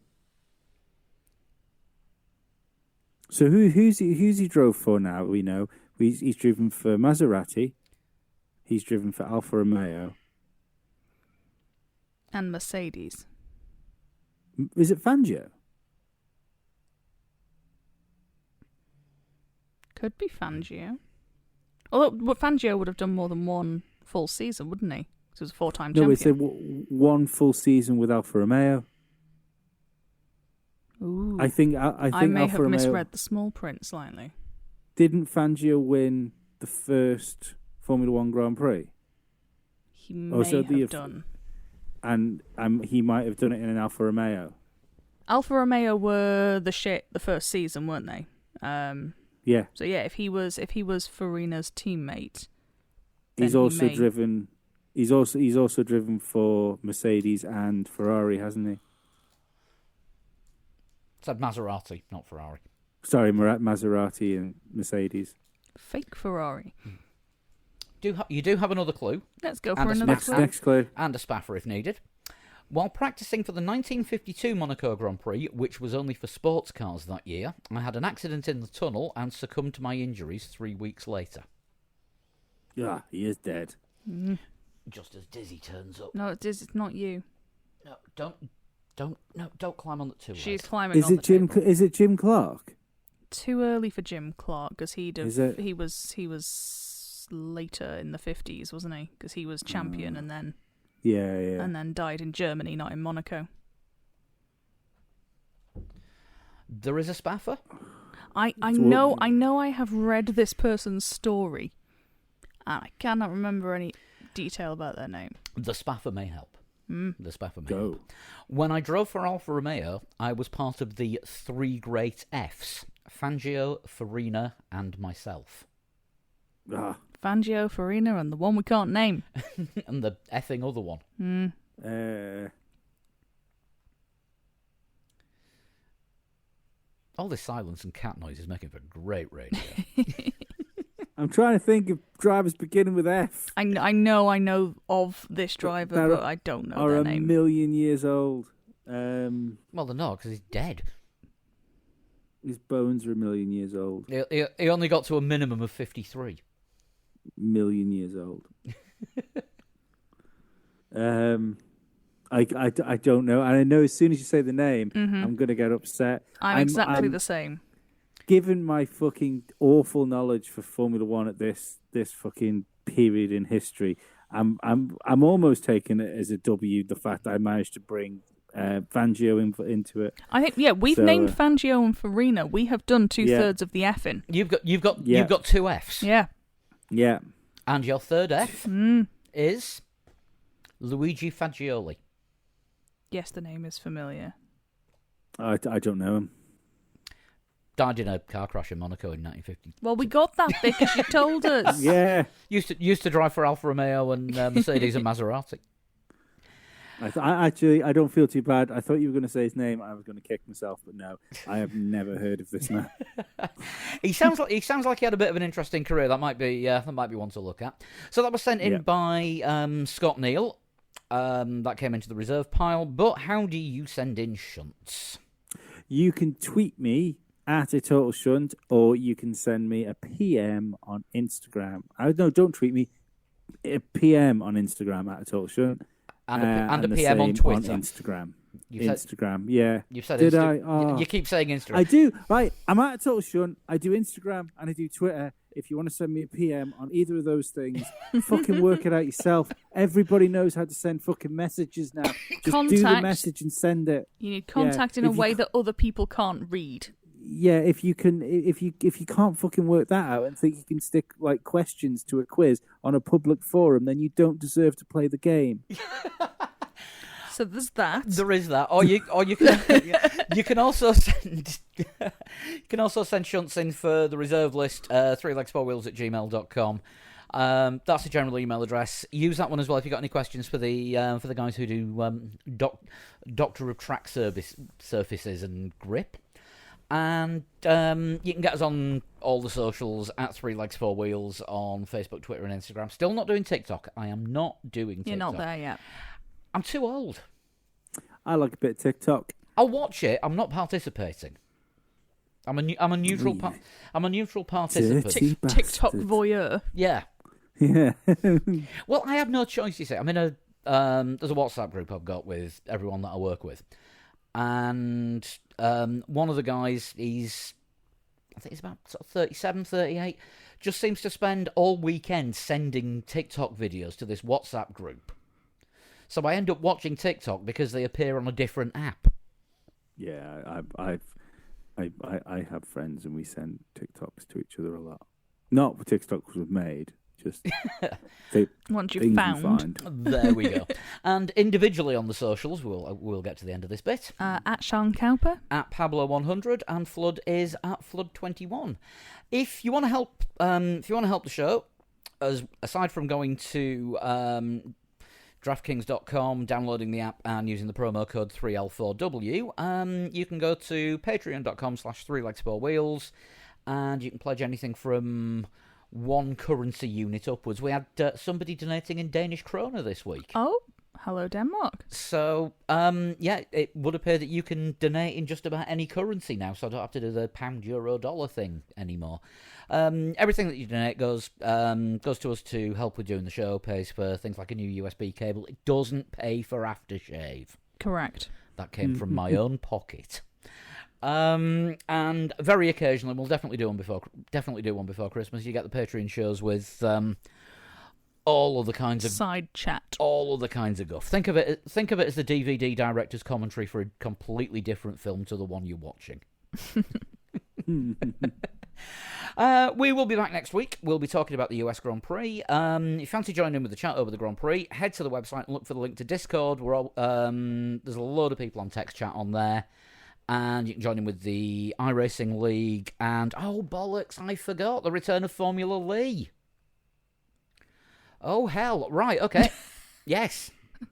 So who's he drove for now? We know he's driven for Maserati. He's driven for Alfa Romeo And Mercedes. Is it Fangio? Could be Fangio. Although Fangio would have done more than one full season, wouldn't he? Because he was a 4-time No, champion. it's a one full season with Alfa Romeo. Ooh. I think I may Alfa have Romeo, misread the small print slightly. Didn't Fangio win the first Formula 1 Grand Prix? He may have done. And he might have done it in an Alfa Romeo. Alfa Romeo were the shit the first season, weren't they? Yeah. So yeah, if he was Farina's teammate, He's also driven for Mercedes and Ferrari, hasn't he? Said Maserati, not Ferrari. Sorry, Maserati and Mercedes. Fake Ferrari. You do have another clue. Let's go And for a another smack clue. Next clue. And a spaffer if needed. While practicing for the 1952 Monaco Grand Prix, which was only for sports cars that year, I had an accident in the tunnel and succumbed to my injuries 3 weeks later. Yeah, he is dead. Just as Dizzy turns up. No, it's not you. No, don't climb on the two. She's climbing on the Jim? table. Is it Jim Clark? Too early for Jim Clark because he was later in the 50s, wasn't he? Because he was champion and then died in Germany, not in Monaco. There is a spaffer. I know I have read this person's story, and I cannot remember any detail about their name. The spaffer may help. The spaffer may Go. help. When I drove for Alfa Romeo, I was part of the three great Fs: Fangio, Farina, and myself. Fangio, Farina, and the one we can't name. And the effing other one. All this silence and cat noise is making for great radio. I'm trying to think of drivers beginning with F. I know of this driver, but I don't know their Are a name. million years old. Well, they're not, because he's dead. His bones are a million years old. He only got to a minimum of 53. Million years old. I don't know, and I know as soon as you say the name, I'm going to get upset. I'm exactly the same. Given my fucking awful knowledge for Formula One at this fucking period in history, I'm almost taking it as a W. The fact that I managed to bring Fangio into it. I think we've named Fangio and Farina. We have done 2/3 of the effing. You've got two Fs. Yeah. And your third F is Luigi Fagioli. Yes, the name is familiar. I don't know him. Died in a car crash in Monaco in 1950. Well, we got that because you told us. Yeah. Used to drive for Alfa Romeo and Mercedes and Maserati. I don't feel too bad. I thought you were going to say his name. I was going to kick myself, but no, I have never heard of this man. He sounds like he had a bit of an interesting career. That might be one to look at. So that was sent in by Scott Neal. That came into the reserve pile. But how do you send in shunts? You can tweet me at a total shunt, or you can send me a PM on Instagram. No, don't tweet me. A PM on Instagram at a total shunt. And a PM on Twitter. On Instagram. Instagram, yeah. You've said Did I? Oh. You keep saying Instagram. I do. Right, I'm at a total shunt. I do Instagram and I do Twitter. If you want to send me a PM on either of those things, fucking work it out yourself. Everybody knows how to send fucking messages now. Just do the message and send it. You need contact in a way that other people can't read. Yeah, if you can't fucking work that out and think you can stick like questions to a quiz on a public forum, then you don't deserve to play the game. So there's that. There is that, or you can you can also send You can also send shunts in for the reserve list, 3legs4wheels@gmail.com. That's a general email address. Use that one as well if you've got any questions for the guys who do Doctor of Track surfaces and grip. And you can get us on all the socials at 3legs4wheels on Facebook, Twitter, and Instagram. Still not doing TikTok. I am not doing TikTok. You're not there yet. I'm too old. I like a bit of TikTok. I'll watch it. I'm not participating. I'm a neutral participant. Dirty TikTok bastard. voyeur. Yeah. Yeah. Well, I have no choice, you see. I'm in a there's a WhatsApp group I've got with everyone that I work with. And one of the guys, I think he's about sort of 37, 38, just seems to spend all weekend sending TikTok videos to this WhatsApp group. So I end up watching TikTok because they appear on a different app. Yeah, I have friends and we send TikToks to each other a lot. Not TikToks we've made, just Once you've things we found. find. There we go. And individually on the socials, we'll get to the end of this bit. At Sean Cowper. At Pablo100, and Flood is at Flood21. If you want to help, the show, aside from going to DraftKings.com, downloading the app, and using the promo code 3L4W, you can go to Patreon.com/3legs4wheels, and you can pledge anything from one currency unit upwards. We had somebody donating in Danish kroner this week. Oh, hello Denmark. So, it would appear that you can donate in just about any currency now, so I don't have to do the pound, euro, dollar thing anymore. Everything that you donate goes to us to help with doing the show, pays for things like a new USB cable. It doesn't pay for aftershave. Correct. That came from my own pocket. And very occasionally, we'll definitely do one before Christmas. You get the Patreon shows with all other kinds of side chat, all other kinds of guff. Think of it as the DVD director's commentary for a completely different film to the one you're watching. We will be back next week. We'll be talking about the US Grand Prix. If you fancy joining in with the chat over the Grand Prix, head to the website and look for the link to Discord. There's a load of people on text chat on there. And you can join in with the iRacing League. And, oh, bollocks, I forgot the return of Formula Lee. Oh, hell. Right, okay. Yes.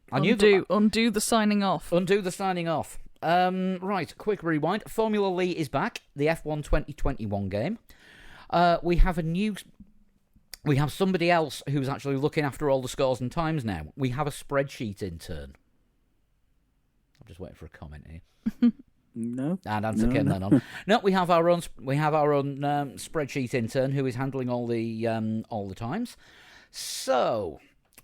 Undo the signing off. Undo the signing off. Right, quick rewind. Formula Lee is back. The F1 2021 game. We have somebody else who's actually looking after all the scores and times now. We have a spreadsheet intern. I'm just waiting for a comment here. No. And answer came then on. No, we have our own spreadsheet intern who is handling all the times. So,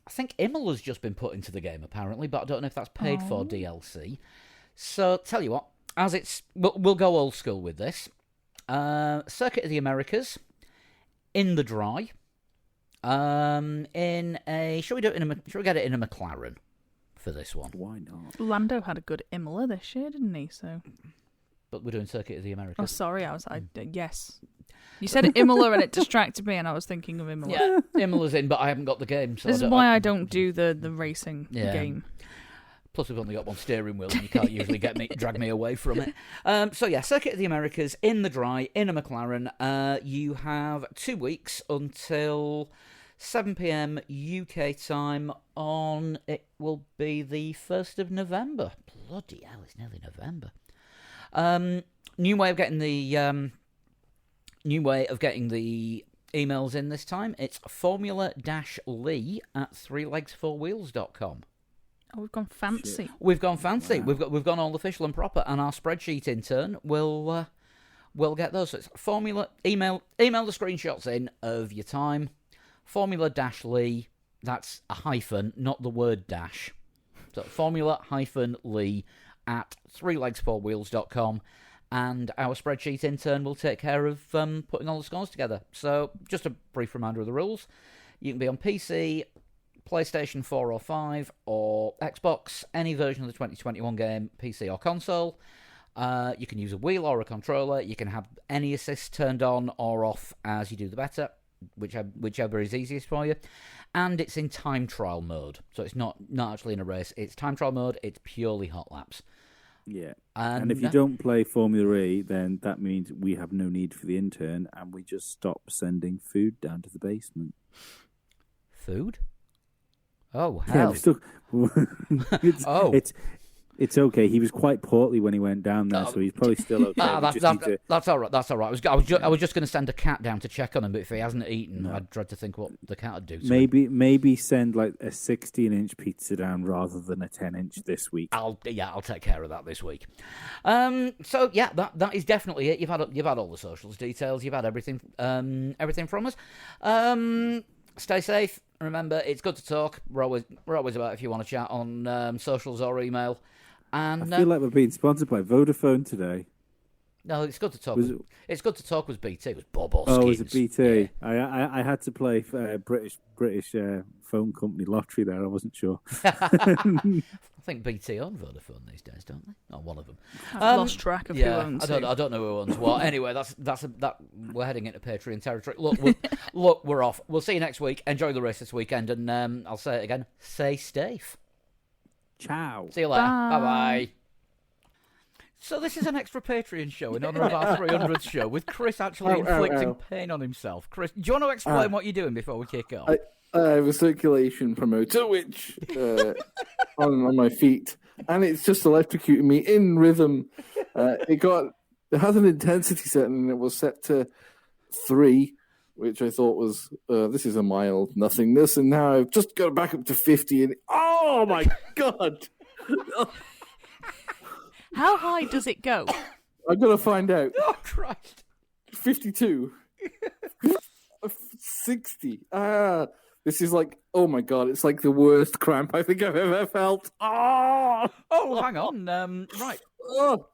I think Imola's just been put into the game apparently, but I don't know if that's paid for DLC. So, tell you what, we'll go old school with this. Circuit of the Americas in the dry. Shall we get it in a McLaren? For this one. Why not? Lando had a good Imola this year, didn't he? So, but we're doing Circuit of the Americas. Oh, sorry, yes. You said Imola and it distracted me, and I was thinking of Imola. Yeah, Imola's in, but I haven't got the game. So this is why I don't do the racing game. Plus, we've only got one steering wheel, and you can't usually drag me away from it. Circuit of the Americas in the dry in a McLaren. You have 2 weeks until 7 p.m. UK time it will be the 1st of November. Bloody hell, it's nearly November. New way of getting the emails in this time. It's formula-lee@3legs4wheels.com. Oh, we've gone fancy. Shit. We've gone fancy. Wow. We've gone all official and proper, and our spreadsheet intern will get those. So it's formula. Email the screenshots in of your time. Formula-Lee, that's a hyphen, not the word dash. So formula-Lee at 3legs4wheels.com, and our spreadsheet intern will take care of putting all the scores together. So just a brief reminder of the rules. You can be on PC, PlayStation 4 or 5, or Xbox, any version of the 2021 game, PC or console. You can use a wheel or a controller. You can have any assists turned on or off as you do the better, whichever is easiest for you. And it's in time trial mode, so it's not actually in a race. It's time trial mode. It's purely hot laps. Yeah. And if you don't play Formula E, then that means we have no need for the intern, and we just stop sending food down to the basement. Food? Oh, Yeah, hell. It's okay. He was quite portly when he went down there, so he's probably still okay. That's all right. That's all right. I was just going to send a cat down to check on him, but if he hasn't eaten, I'd dread to think what the cat would do. Maybe send like a 16-inch pizza down rather than a 10-inch this week. I'll take care of that this week. So yeah, that is definitely it. You've had all the socials details. You've had everything from us. Stay safe. Remember, it's good to talk. We're always about if you want to chat on socials or email. And I feel like we're being sponsored by Vodafone today. No, it's good to talk. It's good to talk was BT. It was Bob Hoskins. Oh, it was a BT. Yeah. I had to play British phone company lottery there. I wasn't sure. I think BT own Vodafone these days, don't they? Not one of them. I've lost track of who owns who. I don't know who owns what. Anyway, that's we're heading into Patreon territory. Look, we're off. We'll see you next week. Enjoy the race this weekend, and I'll say it again. Stay safe. Ciao. See you later. Bye-bye. So this is an extra Patreon show in honour of our 300th show, with Chris actually inflicting pain on himself. Chris, do you want to explain what you're doing before we kick off? I have a circulation promoter, which on my feet, and it's just electrocuting me in rhythm. It has an intensity setting, and it was set to 3, which I thought was this is a mild nothingness, and now I've just got it back up to 50, and oh my god! How high does it go? I've got to find out. Oh Christ! 52, 60. This is like, oh my god! It's like the worst cramp I think I've ever felt. Oh, hang on. Right. Oh,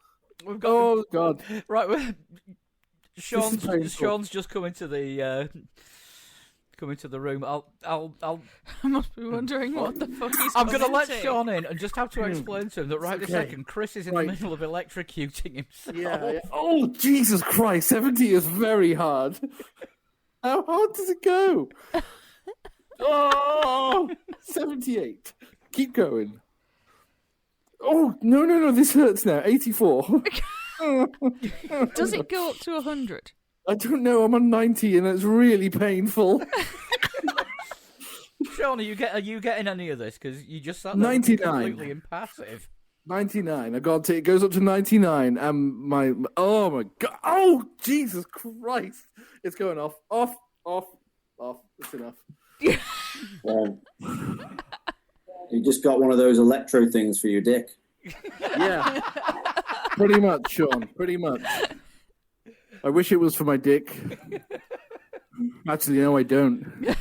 we've got. Oh god! Right. Sean's just come into the room. I must be wondering what the fuck he's. I'm going to let Sean in and just have to explain to him that this second, Chris is in the Right. middle of electrocuting himself. Yeah. Oh Jesus Christ! 70 is very hard. How hard does it go? Oh, 78. Keep going. Oh no! This hurts now. 84. Does it go up to 100? I don't know. I'm on 90, and it's really painful. Sean, are you getting any of this? Because you just sat there 99. completely impassive. 99. I got it. It goes up to 99, and oh my god! Oh Jesus Christ! It's going off. That's enough. You just got one of those electro things for your dick. Yeah. Pretty much, Sean. Pretty much. I wish it was for my dick. Actually, no, I don't.